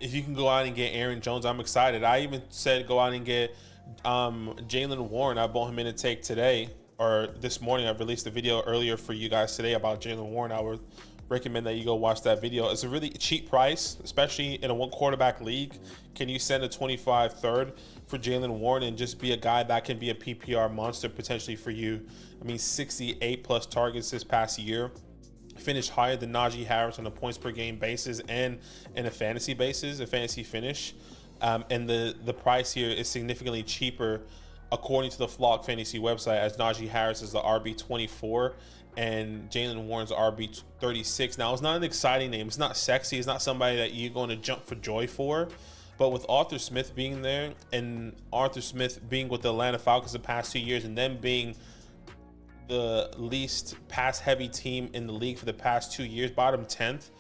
If you can go out and get Aaron Jones, I'm excited. I even said go out and get Jaylen Warren. I bought him in a take today, or this morning. I released a video earlier for you guys today about Jaylen Warren. I would recommend that you go watch that video. It's a really cheap price, especially in a one quarterback league. Can you send a 25 third for Jaylen Warren and just be a guy that can be a PPR monster potentially for you? I mean, 68 plus targets this past year. Finished higher than Najee Harris on a points per game basis and in a fantasy basis, a fantasy finish. And the price here is significantly cheaper according to the Flock Fantasy website, as Najee Harris is the RB24 and Jaylen Warren's RB36. Now, it's not an exciting name. It's not sexy. It's not somebody that you're going to jump for joy for. But with Arthur Smith being there, and Arthur Smith being with the Atlanta Falcons the past 2 years, and them being the least pass-heavy team in the league for the past 2 years, bottom 10th,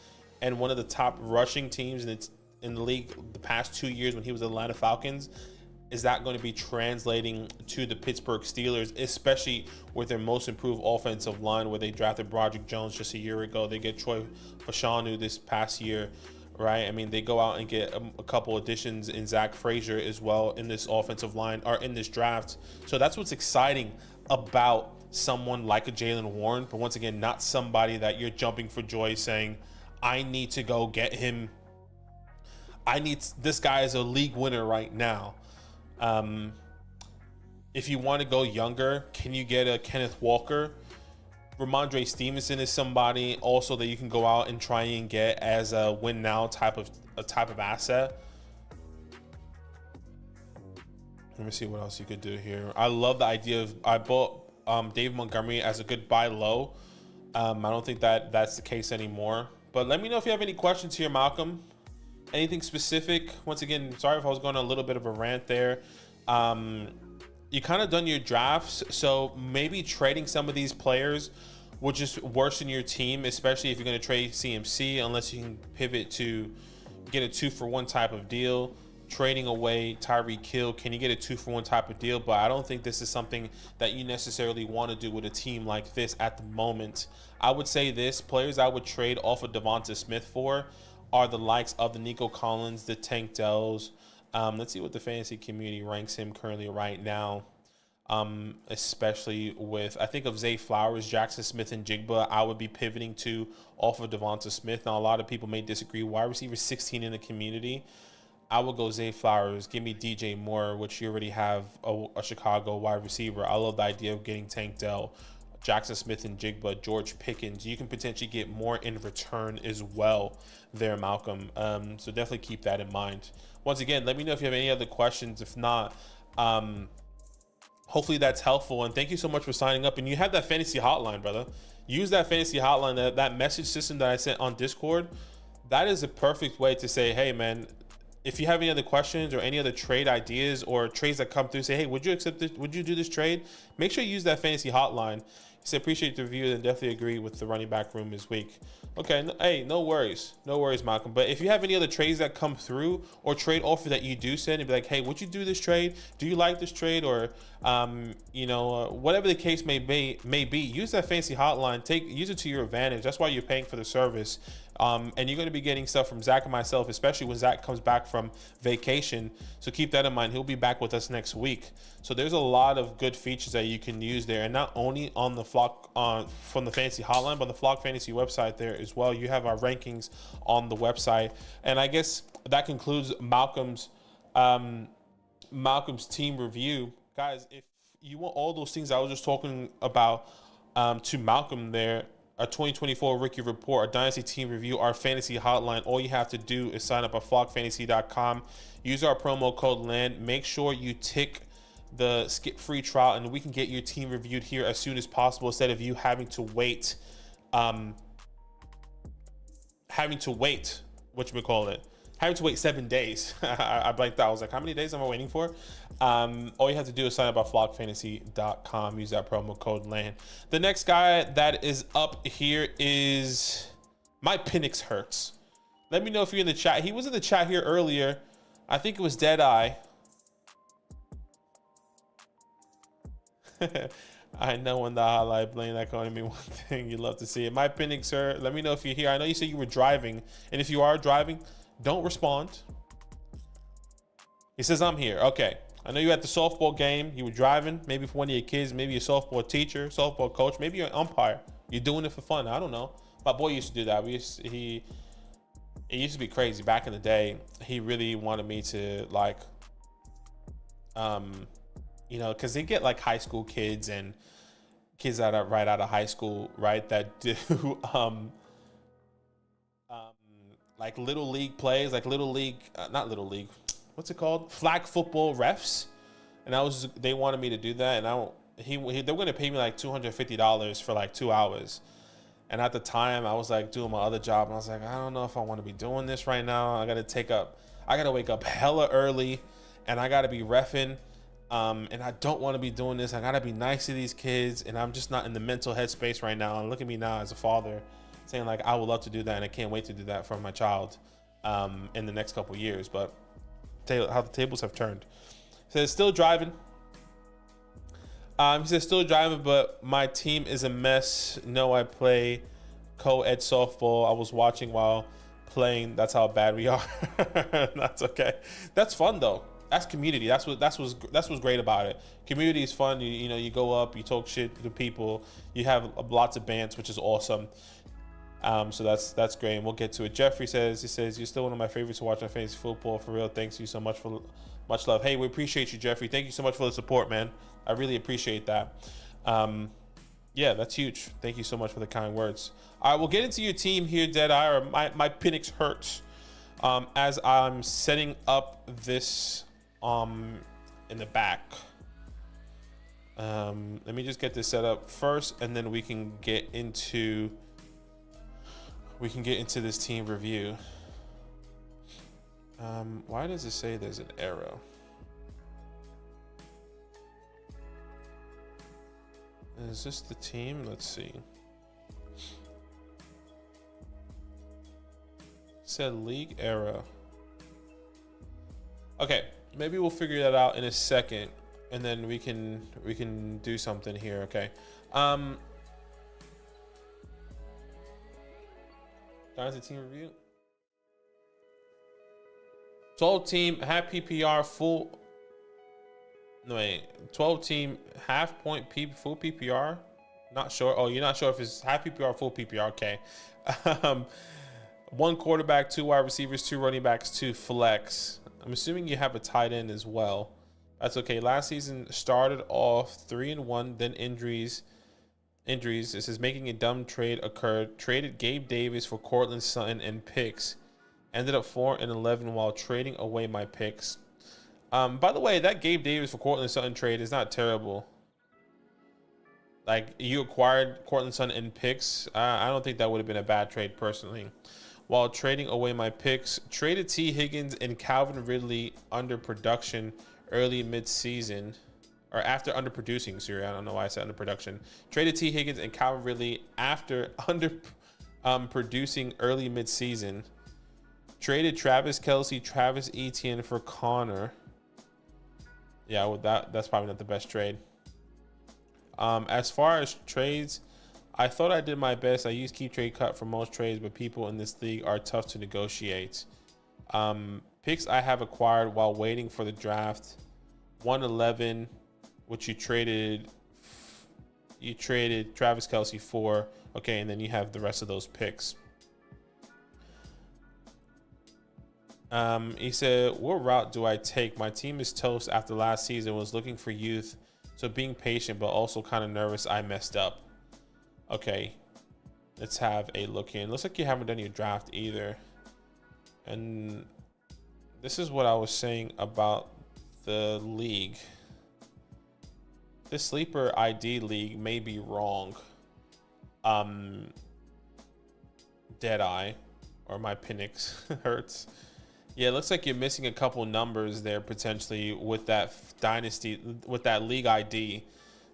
and one of the top rushing teams in the league the past 2 years when he was the Atlanta Falcons, is that going to be translating to the Pittsburgh Steelers, especially with their most improved offensive line, where they drafted Broderick Jones just a year ago. They get Troy Fashanu this past year, right? I mean, they go out and get a couple additions in Zach Frazier as well in this offensive line, or in this draft. So that's what's exciting about someone like a Jaylen Warren, but once again, not somebody that you're jumping for joy saying, I need to go get him. This guy is a league winner right now. If you want to go younger, can you get a Kenneth Walker? Ramondre Stevenson is somebody also that you can go out and try and get as a win now type of asset. Let me see what else you could do here. I love the idea of, I bought Dave Montgomery as a good buy low. I don't think that's the case anymore. But let me know if you have any questions here, Malcolm. Anything specific? Once again, sorry if I was going on a little bit of a rant there. You kind of done your drafts, so maybe trading some of these players will just worsen your team, especially if you're going to trade CMC, unless you can pivot to get a 2-for-1 type of deal. Trading away Tyreek Hill, can you get a 2-for-1 type of deal? But I don't think this is something that you necessarily want to do with a team like this at the moment. I would say this, players I would trade off of Devonta Smith for are the likes of the Nico Collins, the Tank Dells. Let's see what the fantasy community ranks him currently right now. Especially with, I think of Zay Flowers, Jackson Smith, and Jigba, I would be pivoting to off of Devonta Smith. Now, a lot of people may disagree. Wide receiver 16 in the community, I would go Zay Flowers. Give me DJ Moore, which you already have a Chicago wide receiver. I love the idea of getting Tank Dell, Jackson Smith and Jigba, George Pickens. You can potentially get more in return as well there, Malcolm. So definitely keep that in mind. Once again, let me know if you have any other questions. If not, hopefully that's helpful. And thank you so much for signing up. And you have that fantasy hotline, brother. Use that fantasy hotline, that message system that I sent on Discord. That is a perfect way to say, hey, man, if you have any other questions or any other trade ideas or trades that come through, say, hey, would you accept this? Would you do this trade? Make sure you use that fantasy hotline. Say, appreciate the review and definitely agree with the running back room this week. Okay, hey, no worries. No worries, Malcolm. But if you have any other trades that come through or trade offer that you do send, and be like, hey, would you do this trade? Do you like this trade? Or, whatever the case may be, use that fantasy hotline. Use it to your advantage. That's why you're paying for the service. And you're going to be getting stuff from Zach and myself, especially when Zach comes back from vacation. So keep that in mind. He'll be back with us next week. So there's a lot of good features that you can use there. And not only on the Flock from the Fantasy Hotline, but on the Flock Fantasy website there as well. You have our rankings on the website, and I guess that concludes Malcolm's team review, guys. If you want all those things I was just talking about to Malcolm there, a 2024 rookie report, a dynasty team review, our fantasy hotline, all you have to do is sign up at flockfantasy.com. Use our promo code LAND. Make sure you tick the skip free trial, and we can get your team reviewed here as soon as possible instead of you having to wait. Having to wait 7 days. I blanked out. I was like, how many days am I waiting for? All you have to do is sign up at flockfantasy.com. Use that promo code LAND. The next guy that is up here is my pinix hurts. Let me know if you're in the chat. He was in the chat here earlier. I think it was Deadeye. I know when the highlight blame that can only mean one thing. You love to see it. My pinix hurt. Let me know if you're here. I know you said you were driving, and if you are driving, don't respond. He says, I'm here. Okay. I know you at the softball game. You were driving, maybe for one of your kids, maybe a softball teacher, softball coach, maybe you're an umpire. You're doing it for fun. I don't know. My boy used to do that. It used to be crazy. Back in the day, he really wanted me to, like, you know, because they get like high school kids and kids that are right out of high school, right, that do like little league plays, like little league, not little league, what's it called? Flag football refs. And they wanted me to do that. And they were going to pay me like $250 for like 2 hours. And at the time I was like doing my other job. And I was like, I don't know if I want to be doing this right now. I got to wake up hella early and I got to be reffing. And I don't want to be doing this. I got to be nice to these kids. And I'm just not in the mental headspace right now. And look at me now as a father, saying like, I would love to do that, and I can't wait to do that for my child in the next couple years. But how the tables have turned. He says, still driving. He says, still driving, but my team is a mess. No, I play co-ed softball. I was watching while playing. That's how bad we are. That's okay. That's fun though. That's community. That's what's great about it. Community is fun. You know, you go up, you talk shit to people. You have lots of bands, which is awesome. So that's great, and we'll get to it. Jeffrey says, you're still one of my favorites to watch on fantasy football. For real, thanks you so much for much love. Hey, we appreciate you, Jeffrey. Thank you so much for the support, man. I really appreciate that. Yeah, that's huge. Thank you so much for the kind words. All right, we'll get into your team here, Deadeye, or my pinix hurts. As I'm setting up this in the back. Let me just get this set up first, and then we can get into this team review. Why does it say there's an arrow? Is this the team? Let's see. It said league arrow. Okay, maybe we'll figure that out in a second, and then we can do something here. Okay. Dynasty team review. 12 team half PPR full. No wait, 12 team half point full PPR. Not sure. Oh, you're not sure if it's half PPR, full PPR. Okay. 1 quarterback, 2 wide receivers, 2 running backs, 2 flex. I'm assuming you have a tight end as well. That's okay. Last season started off 3-1, then injuries. It says making a dumb trade occurred. Traded Gabe Davis for Cortland Sutton and picks. Ended up 4-11 while trading away my picks. By the way, that Gabe Davis for Cortland Sutton trade is not terrible. Like, you acquired Cortland Sutton and picks. I don't think that would have been a bad trade personally. While trading away my picks, traded T. Higgins and Calvin Ridley under production early mid-season. Or after underproducing, sorry, I don't know why I said underproduction. Traded T. Higgins and Calvin Ridley after producing early mid-season. Traded Travis Kelce, Travis Etienne for Connor. Yeah, with that's probably not the best trade. As far as trades, I thought I did my best. I used keep trade cut for most trades, but people in this league are tough to negotiate. Picks I have acquired while waiting for the draft. 111, which you traded You traded Travis Kelce for. Okay, and then you have the rest of those picks. He said, what route do I take? My team is toast after last season, was looking for youth. So being patient, but also kind of nervous I messed up. Okay, let's have a look in. Looks like you haven't done your draft either. And this is what I was saying about the league. This sleeper ID league may be wrong. Deadeye, or my pinix hurts. Yeah, it looks like you're missing a couple numbers there potentially with that Dynasty, with that league ID.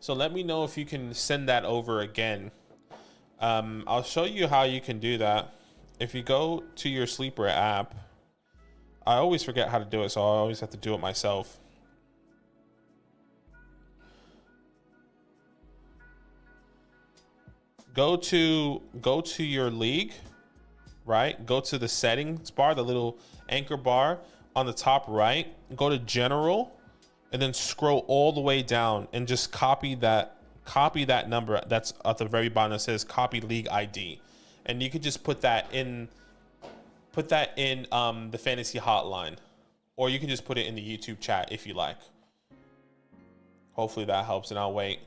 So let me know if you can send that over again. I'll show you how you can do that. If you go to your sleeper app, I always forget how to do it, so I always have to do it myself. Go to your league, right? Go to the settings bar, the little anchor bar on the top right. Go to general, and then scroll all the way down and just copy that number that's at the very bottom that says copy league ID, and you could just put that in the fantasy hotline, or you can just put it in the YouTube chat if you like. Hopefully that helps, and I'll wait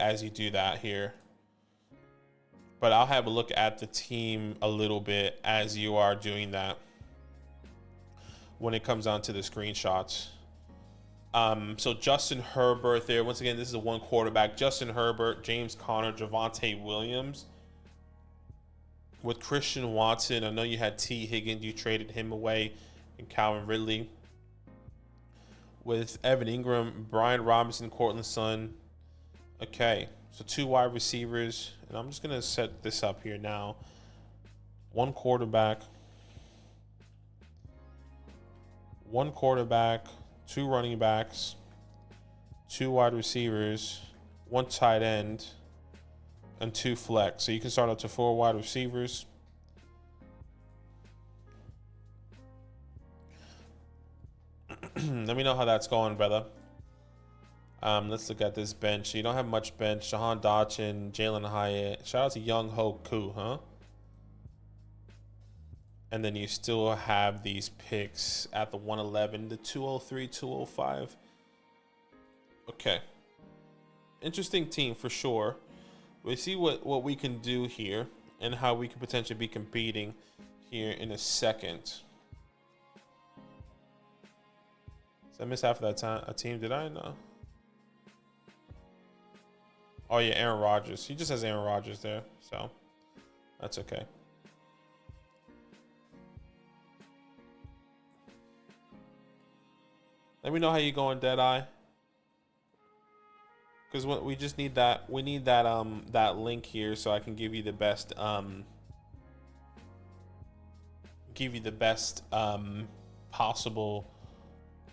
as you do that here. But I'll have a look at the team a little bit as you are doing that when it comes down to the screenshots. So Justin Herbert there. Once again, this is a one quarterback. Justin Herbert, James Conner, Javonte Williams. With Christian Watson, I know you had T. Higgins. You traded him away. And Calvin Ridley. With Evan Ingram, Brian Robinson, Cortland Sutton. Okay, so 2 wide receivers. And I'm just going to set this up here now. 1 quarterback. 1 quarterback. 2 running backs. 2 wide receivers. 1 tight end. And 2 flex. So you can start up to 4 wide receivers. Let me know how that's going, brother. Let's look at this bench. You don't have much bench. Jahan Dotson, Jalen Hyatt. Shout out to Young Ho Koo, huh? And then you still have these picks at the 111, the 203, 205. Okay. Interesting team for sure. We see what we can do here and how we could potentially be competing here in a second. Did I miss half of that time? A team? Did I? No. Oh yeah, Aaron Rodgers. He just has Aaron Rodgers there, so that's okay. Let me know how you going, Deadeye. Because we just need that. We need that that link here so I can give you the best possible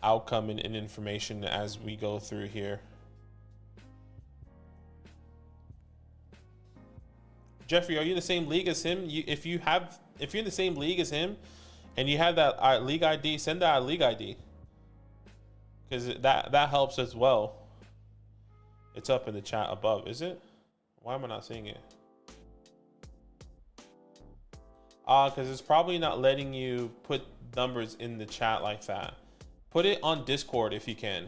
outcome and information as we go through here. Jeffrey, are you in the same league as him? If you're in the same league as him, and you have that league ID, send that league ID, because that helps as well. It's up in the chat above, is it? Why am I not seeing it? Because it's probably not letting you put numbers in the chat like that. Put it on Discord if you can.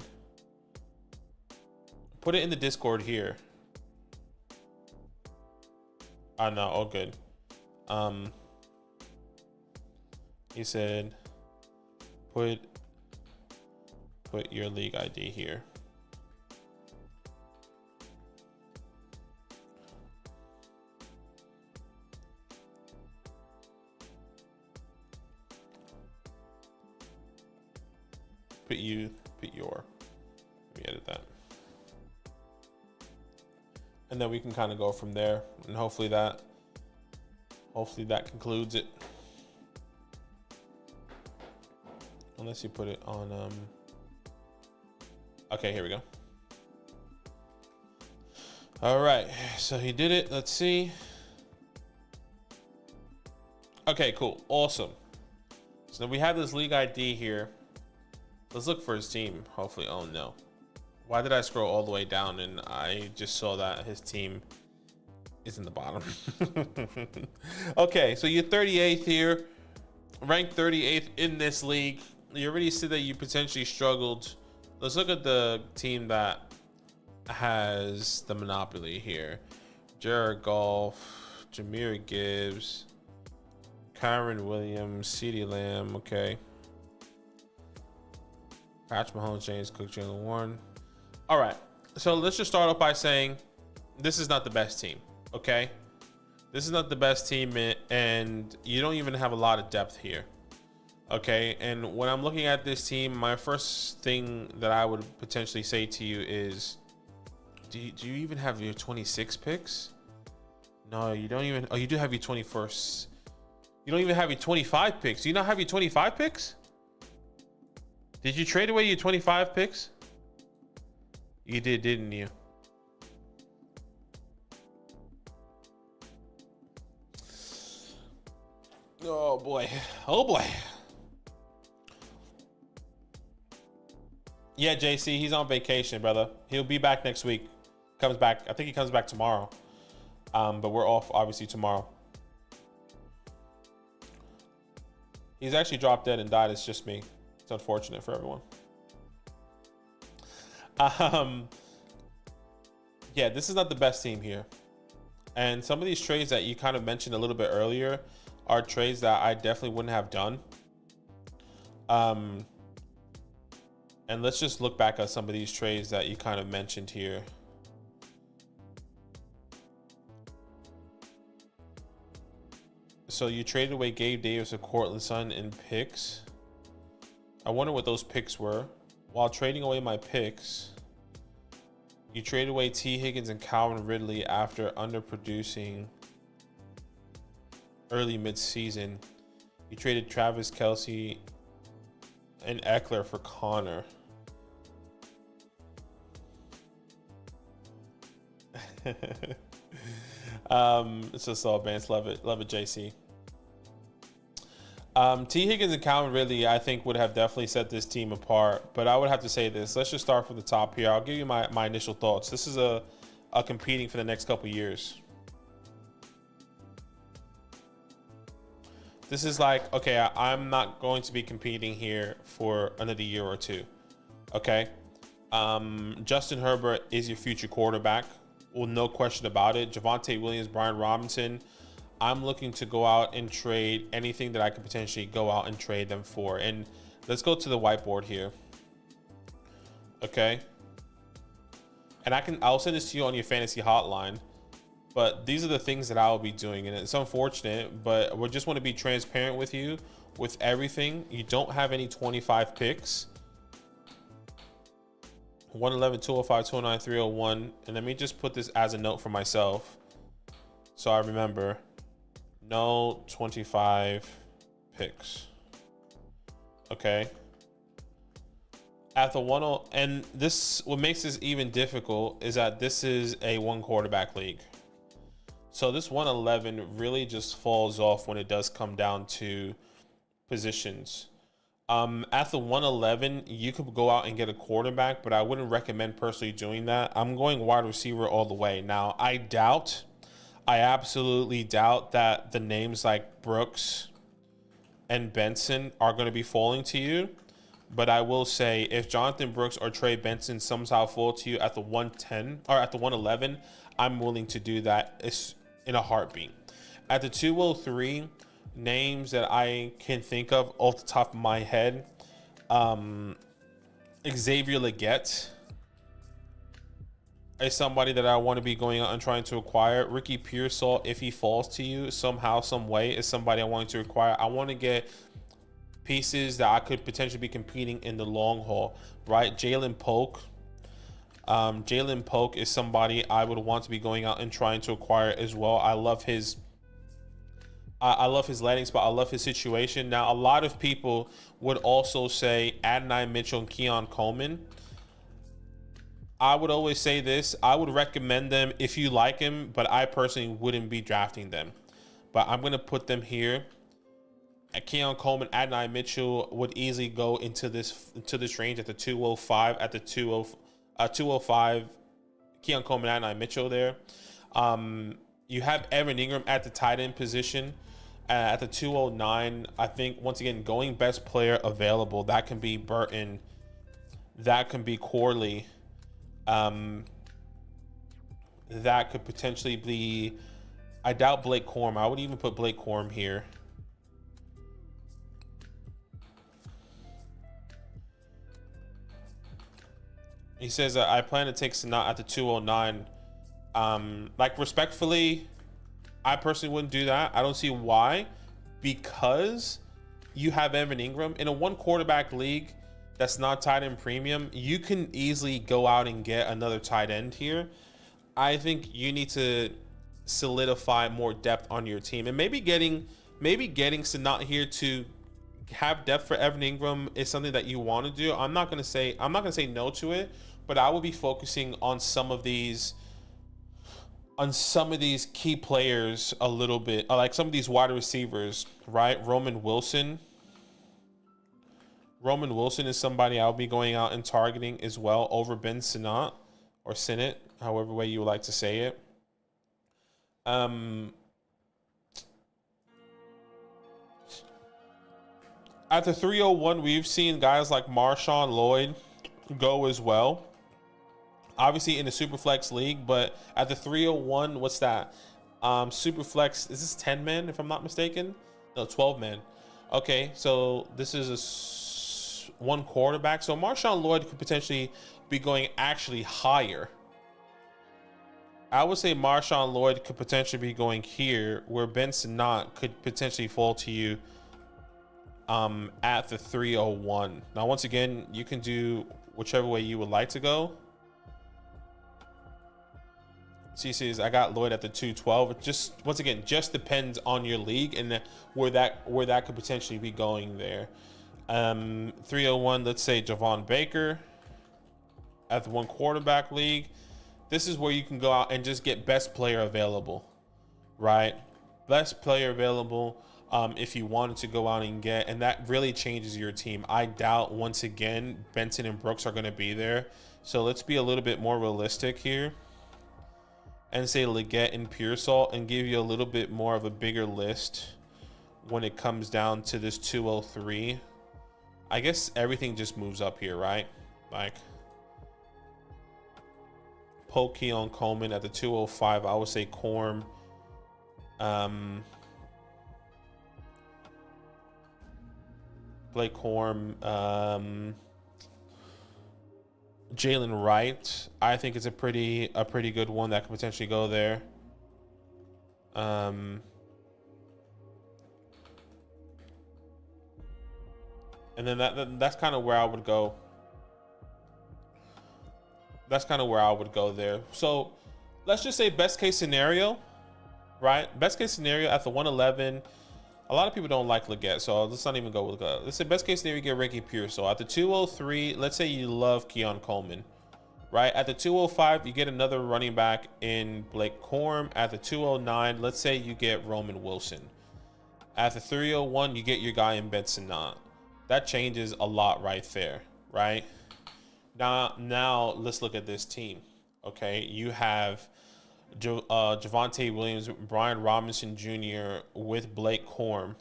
Put it in the Discord here. Oh no, all good. He said put your league ID here. Put your. Let me edit that. And then we can kind of go from there, and hopefully that concludes it. Unless you put it on okay, here we go. All right, so he did it. Let's see. Okay, cool, awesome. So we have this league ID here. Let's look for his team. Hopefully, oh no. Why did I scroll all the way down and I just saw that his team is in the bottom? Okay, so you're 38th here, ranked 38th in this league. You already see that you potentially struggled. Let's look at the team that has the monopoly here. Jared Goff, Jahmyr Gibbs, Kyron Williams, CeeDee Lamb, okay. Patrick Mahomes, James Cook, Jaylen Warren. All right, so let's just start off by saying this is not the best team, okay? This is not the best team, and you don't even have a lot of depth here, okay? And when I'm looking at this team, my first thing that I would potentially say to you is, do you even have your 26 picks? No, you don't even. Oh, you do have your 21st. You don't even have your 25 picks. Do you not have your 25 picks? Did you trade away your 25 picks? You did, didn't you? Oh boy. Oh boy. Yeah, JC, he's on vacation, brother. He'll be back next week. Comes back. I think he comes back tomorrow. But we're off obviously tomorrow. He's actually dropped dead and died. It's just me. It's unfortunate for everyone. Yeah, this is not the best team here. And some of these trades that you kind of mentioned a little bit earlier are trades that I definitely wouldn't have done. And let's just look back at some of these trades that you kind of mentioned here. So you traded away Gabe Davis and Cortland Sutton in picks. I wonder what those picks were. While trading away my picks, you traded away T. Higgins and Calvin Ridley after underproducing early mid-season. You traded Travis Kelce and Eckler for Connor. It's just all bands. Love it, JC. T. Higgins and Calvin Ridley, I think, would have definitely set this team apart. But I would have to say this. Let's just start from the top here. I'll give you my initial thoughts. This is a competing for the next couple years. This is like, okay, I'm not going to be competing here for another year or two. Okay. Justin Herbert is your future quarterback. Well, no question about it. Javonte Williams, Brian Robinson. I'm looking to go out and trade anything that I could potentially go out and trade them for. And let's go to the whiteboard here. Okay. And I'll send this to you on your fantasy hotline. But these are the things that I'll be doing. And it's unfortunate, but we just want to be transparent with you with everything. You don't have any 25 picks. 111, 205, 209, 301. And let me just put this as a note for myself, so I remember. No 25 picks. Okay. At the 10, and this, what makes this even difficult is that this is a one quarterback league. So this 111 really just falls off when it does come down to positions. At the 111, you could go out and get a quarterback, but I wouldn't recommend personally doing that. I'm going wide receiver all the way. Now, I absolutely doubt that the names like Brooks and Benson are going to be falling to you. But I will say, if Jonathan Brooks or Trey Benson somehow fall to you at the 110 or at the 111, I'm willing to do that in a heartbeat. At the 203, names that I can think of off the top of my head, Xavier Legette is somebody that I want to be going out and trying to acquire. Ricky Pearsall, if he falls to you somehow, some way, is somebody I want to acquire. I want to get pieces that I could potentially be competing in the long haul, right? Jalen Polk. Jalen Polk is somebody I would want to be going out and trying to acquire as well. I love his landing spot. I love his situation. Now, a lot of people would also say Adonai Mitchell and Keon Coleman. I would always say this. I would recommend them if you like him, but I personally wouldn't be drafting them. But I'm going to put them here. At Keon Coleman, Adonai Mitchell would easily go into this range at the 205, at the 205, Keon Coleman, and Mitchell there. You have Evan Ingram at the tight end position. At the 209, I think, once again, going best player available. That can be Burton. That can be Corley. That could potentially be... I doubt Blake Corum. I would even put Blake Corum here. He says, I plan to take Sanat at the 209. Like, respectfully, I personally wouldn't do that. I don't see why. Because you have Evan Ingram. In a one quarterback league that's not tight end premium, you can easily go out and get another tight end here. I think you need to solidify more depth on your team. And maybe getting Sanat here to have depth for Evan Ingram is something that you want to do. I'm not gonna say no to it, but I will be focusing on some of these key players a little bit, like some of these wide receivers, right? Roman Wilson is somebody I'll be going out and targeting as well over Ben Sinnott, or Sinnott, however way you would like to say it. At the 301, we've seen guys like Marshawn Lloyd go as well. Obviously in the SuperFlex league, but at the 301, what's that? SuperFlex, is this 10 men if I'm not mistaken? No, 12 men. Okay, so this is one quarterback. So Marshawn Lloyd could potentially be going actually higher. I would say Marshawn Lloyd could potentially be going here, where Ben Sinnott could potentially fall to you at the 301. Now, once again, you can do whichever way you would like to go. So he says, I got Lloyd at the 212. It just, once again, just depends on your league and where that could potentially be going there. 301, let's say Javon Baker at the one quarterback league. This is where you can go out and just get best player available, right? Best player available if you wanted to go out and get, and that really changes your team. I doubt, once again, Benson and Brooks are going to be there. So let's be a little bit more realistic here and say Leggett and Pearsall, and give you a little bit more of a bigger list when it comes down to this 203. I guess everything just moves up here, right? Like, Pokey on Coleman at the 205. I would say Corm. Blake Corm. Jalen Wright, I think it's a pretty good one that could potentially go there. And then that's kind of where I would go. That's kind of where I would go there. So let's just say best case scenario, right? Best case scenario at the 111. A lot of people don't like Leggett, so let's not even go with Leggett. Let's say best case scenario, you get Ricky Pearsall. At the 203, let's say you love Keon Coleman, right? At the 205, you get another running back in Blake Corum. At the 209, let's say you get Roman Wilson. At the 301, you get your guy in Benson Knott. That changes a lot right there, right? Now let's look at this team, okay? You have Javonte Williams, Brian Robinson Jr. with Blake Corum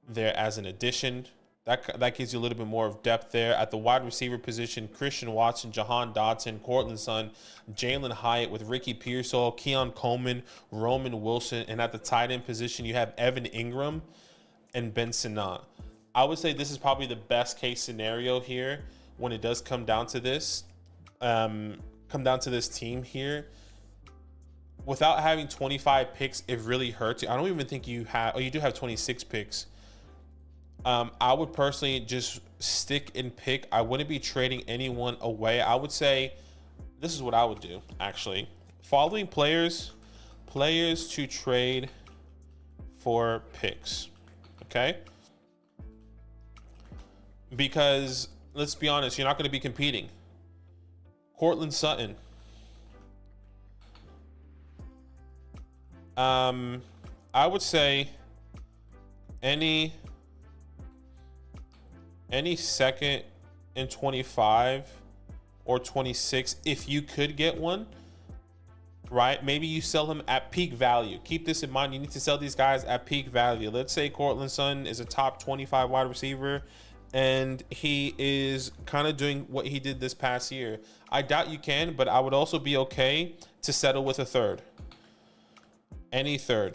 there as an addition. That gives you a little bit more of depth there. At the wide receiver position, Christian Watson, Jahan Dotson, Cortland Sutton, Jalen Hyatt with Ricky Pearsall, Keon Coleman, Roman Wilson. And at the tight end position, you have Evan Ingram and Ben Sinnott. I would say this is probably the best case scenario here when it does come down to this. Come down to this team here. Without having 25 picks, it really hurts you. I don't even think you have, oh, you do have 26 picks. I would personally just stick and pick. I wouldn't be trading anyone away. I would say, this is what I would do, actually. Following players to trade for picks, okay? Because, let's be honest, you're not going to be competing. Cortland Sutton. I would say any second and 25 or 26 if you could get one, right? Maybe you sell him at peak value. Keep this in mind. You need to sell these guys at peak value. Let's say Courtland Sutton is a top 25 wide receiver and he is kind of doing what he did this past year. I doubt you can, but I would also be okay to settle with a third. Any third.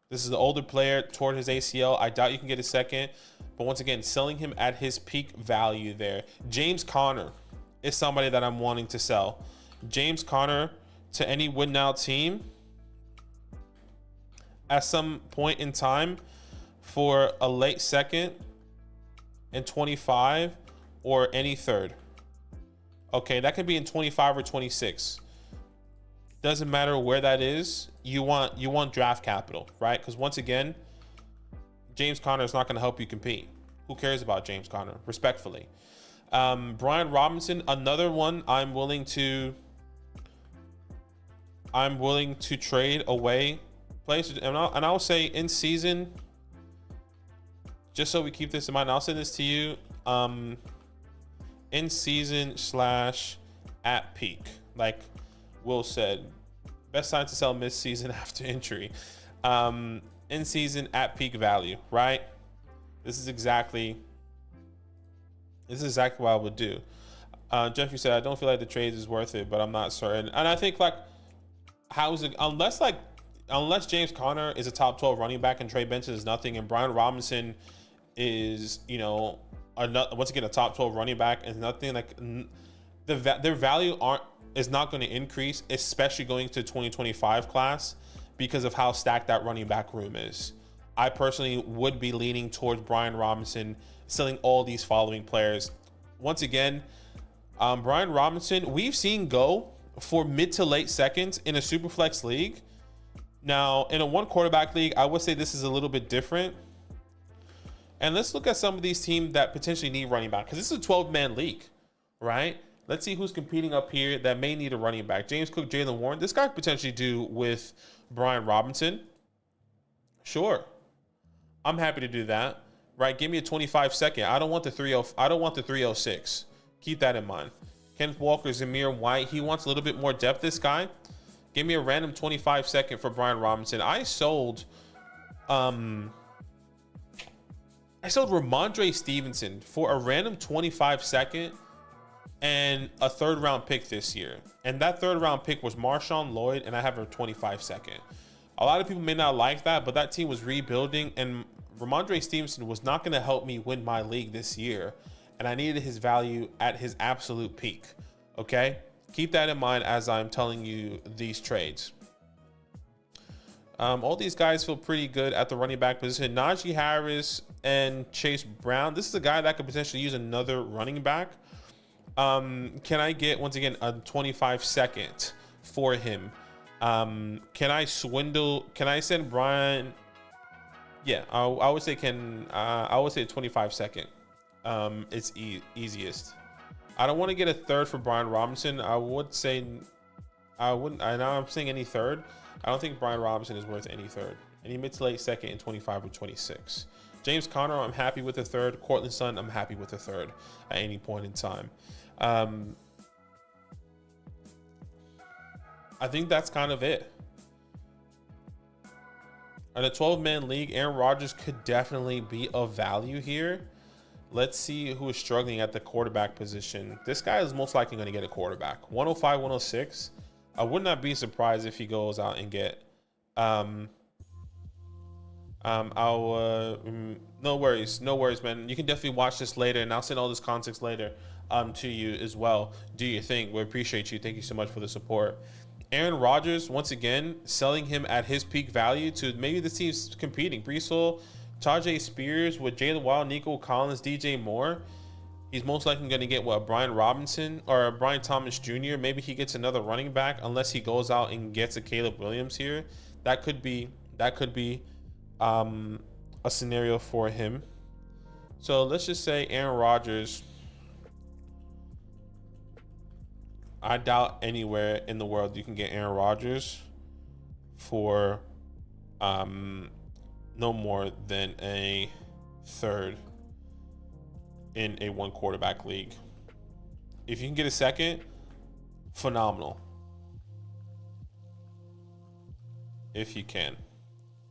This is the older player toward his ACL. I doubt you can get a second. But once again, selling him at his peak value there. James Conner is somebody that I'm wanting to sell. James Conner to any win now team at some point in time for a late second and 25 or any third. Okay, that could be in 25 or 26. Doesn't matter where that is. You want draft capital, right? Because once again, James Conner is not going to help you compete. Who cares about James Conner? Respectfully. Brian Robinson, another one I'm willing to trade away places. And I'll say in season, just so we keep this in mind, I'll send this to you. In season / at peak. Like Will said, best time to sell mid-season after injury. In season at peak value, right? This is exactly what I would do. Jeffrey said, I don't feel like the trade is worth it, but I'm not certain. And I think like, how is it, unless James Conner is a top 12 running back and Trey Benson is nothing, and Brian Robinson is, once again, a top 12 running back and nothing, like their value is not going to increase, especially going to 2025 class, because of how stacked that running back room is. I personally would be leaning towards Brian Robinson, selling all these following players. Once again, Brian Robinson, we've seen go for mid to late seconds in a SuperFlex league. Now, in a one quarterback league, I would say this is a little bit different. And let's look at some of these teams that potentially need running back, because this is a 12-man league, right? Let's see who's competing up here that may need a running back. James Cook, Jaylen Warren. This guy could potentially do with Brian Robinson. Sure. I'm happy to do that. Right? Give me a 25 second. I don't want the 30. I don't want the 306. Keep that in mind. Kenneth Walker, Zamir White. He wants a little bit more depth, this guy. Give me a random 25 second for Brian Robinson. I sold Ramondre Stevenson for a random 25 second and a third round pick this year. And that third round pick was Marshawn Lloyd, and I have a 25 second. A lot of people may not like that, but that team was rebuilding, and Ramondre Stevenson was not going to help me win my league this year. And I needed his value at his absolute peak. Okay? Keep that in mind as I'm telling you these trades. All these guys feel pretty good at the running back position. Najee Harris and Chase Brown. This is a guy that could potentially use another running back. Can I get, once again, a 25 second for him? Can I send Brian? Yeah, I would say I would say 25 second. It's easiest. I don't want to get a third for Brian Robinson. I would say I wouldn't. I know I'm saying any third. I don't think Brian Robinson is worth any third. Any mid to late second in 25 or 26. James Conner, I'm happy with a third. Courtland Sutton, I'm happy with a third at any point in time. I think that's kind of it. In a 12-man league, Aaron Rodgers could definitely be of value here. Let's see who is struggling at the quarterback position. This guy is most likely going to get a quarterback. 105, 106. I would not be surprised if he goes out and get no worries, man. You can definitely watch this later, and I'll send all this context later to you as well. Do your thing. We appreciate you. Thank you so much for the support. Aaron Rodgers, once again, selling him at his peak value to maybe the team's competing. Breece Hall, Tajay Spears with Jaylen Waddle, Nico Collins, DJ Moore. He's most likely going to get Brian Robinson or Brian Thomas Jr. Maybe he gets another running back unless he goes out and gets a Caleb Williams here. That could be a scenario for him. So let's just say Aaron Rodgers. I doubt anywhere in the world you can get Aaron Rodgers for no more than a third in a one quarterback league. If you can get a second, phenomenal. If you can.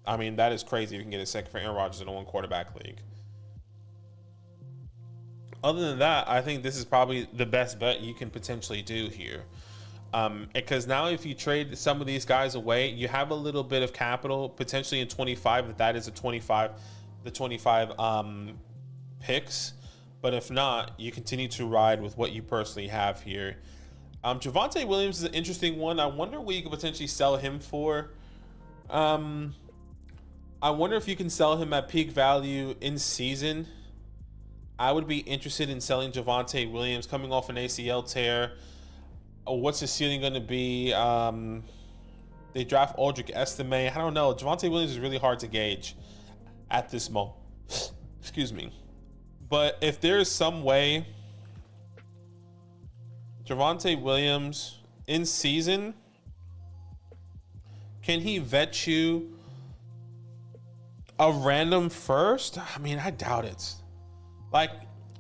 I mean, that is crazy if you can get a second for Aaron Rodgers in a 1-quarterback league. Other than that, I think this is probably the best bet you can potentially do here. Because now if you trade some of these guys away, you have a little bit of capital potentially in 25. That is the 25 picks. But if not, you continue to ride with what you personally have here. Javonte Williams is an interesting one. I wonder what you could potentially sell him for. I wonder if you can sell him at peak value in season. I would be interested in selling Javonte Williams coming off an ACL tear. What's his ceiling going to be? They draft Aldrich Estime. I don't know. Javonte Williams is really hard to gauge at this moment. Excuse me. But if there's some way Javonte Williams in season, can he vet you a random first? I mean, I doubt it. Like,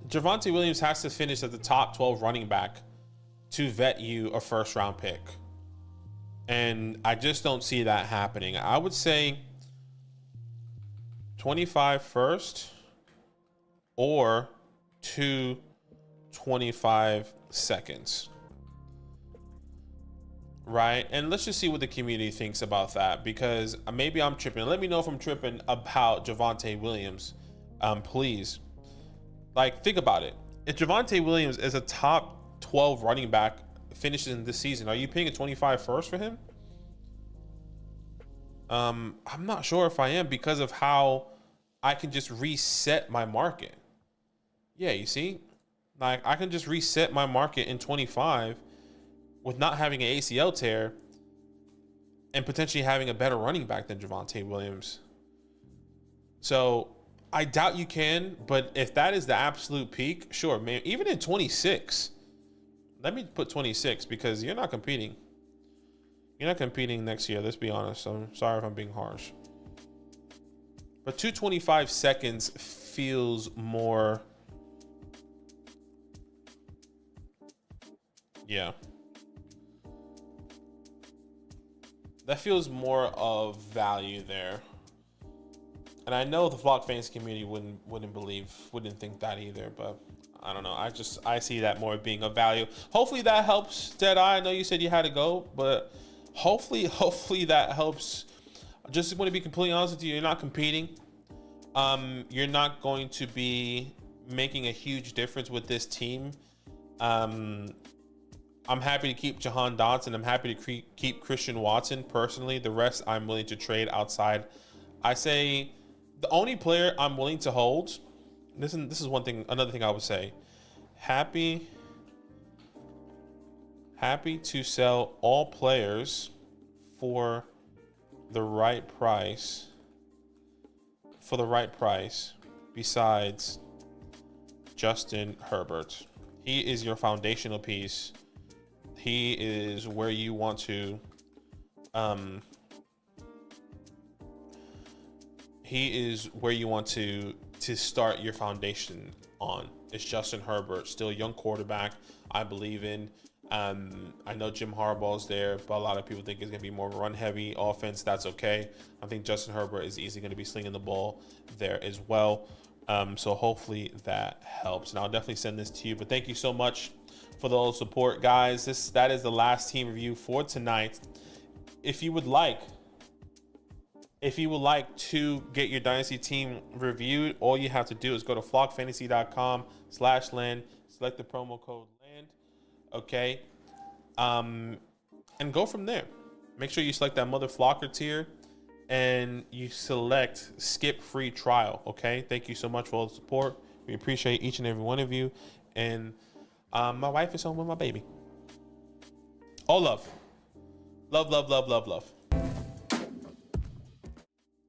Javonte Williams has to finish at the top 12 running back to vet you a first round pick. And I just don't see that happening. I would say 25 first or 225 seconds. Right? And let's just see what the community thinks about that, because maybe I'm tripping. Let me know if I'm tripping about Javonte Williams, please. Like, think about it. If Javonte Williams is a top 12 running back finishing this season, are you paying a 25 first for him? I'm not sure if I am, because of how I can just reset my market. Yeah, you see? Like, I can just reset my market in 25 with not having an ACL tear and potentially having a better running back than Javonte Williams. So I doubt you can, but if that is the absolute peak, sure, man. Even in 26, let me put 26, because you're not competing. You're not competing next year, let's be honest. I'm sorry if I'm being harsh. But 225 seconds feels more... Yeah. That feels more of value there. And I know the Flock fans community wouldn't think that either, but I don't know. I see that more being of value. Hopefully that helps, Deadeye. I know you said you had to go, but hopefully that helps. Just want to be completely honest with you, you're not competing. You're not going to be making a huge difference with this team. I'm happy to keep Jahan Dotson. I'm happy to keep Christian Watson personally. The rest I'm willing to trade outside. I say the only player I'm willing to hold, this is another thing I would say. Happy to sell all players for the right price. Besides Justin Herbert. He is your foundational piece. He is where you want to start your foundation on. It's Justin Herbert, still a young quarterback I believe in. I know Jim Harbaugh's there, but a lot of people think it's going to be more of a run-heavy offense. That's okay. I think Justin Herbert is easily going to be slinging the ball there as well. So hopefully that helps. And I'll definitely send this to you. But thank you so much for the support, guys. That is the last team review for tonight. If you would like to get your Dynasty team reviewed, all you have to do is go to flockfantasy.com/land, select the promo code LAND, okay? And go from there. Make sure you select that Mother Flocker tier and you select skip free trial, okay? Thank you so much for all the support. We appreciate each and every one of you. And my wife is home with my baby. All love. Love, love, love, love, love.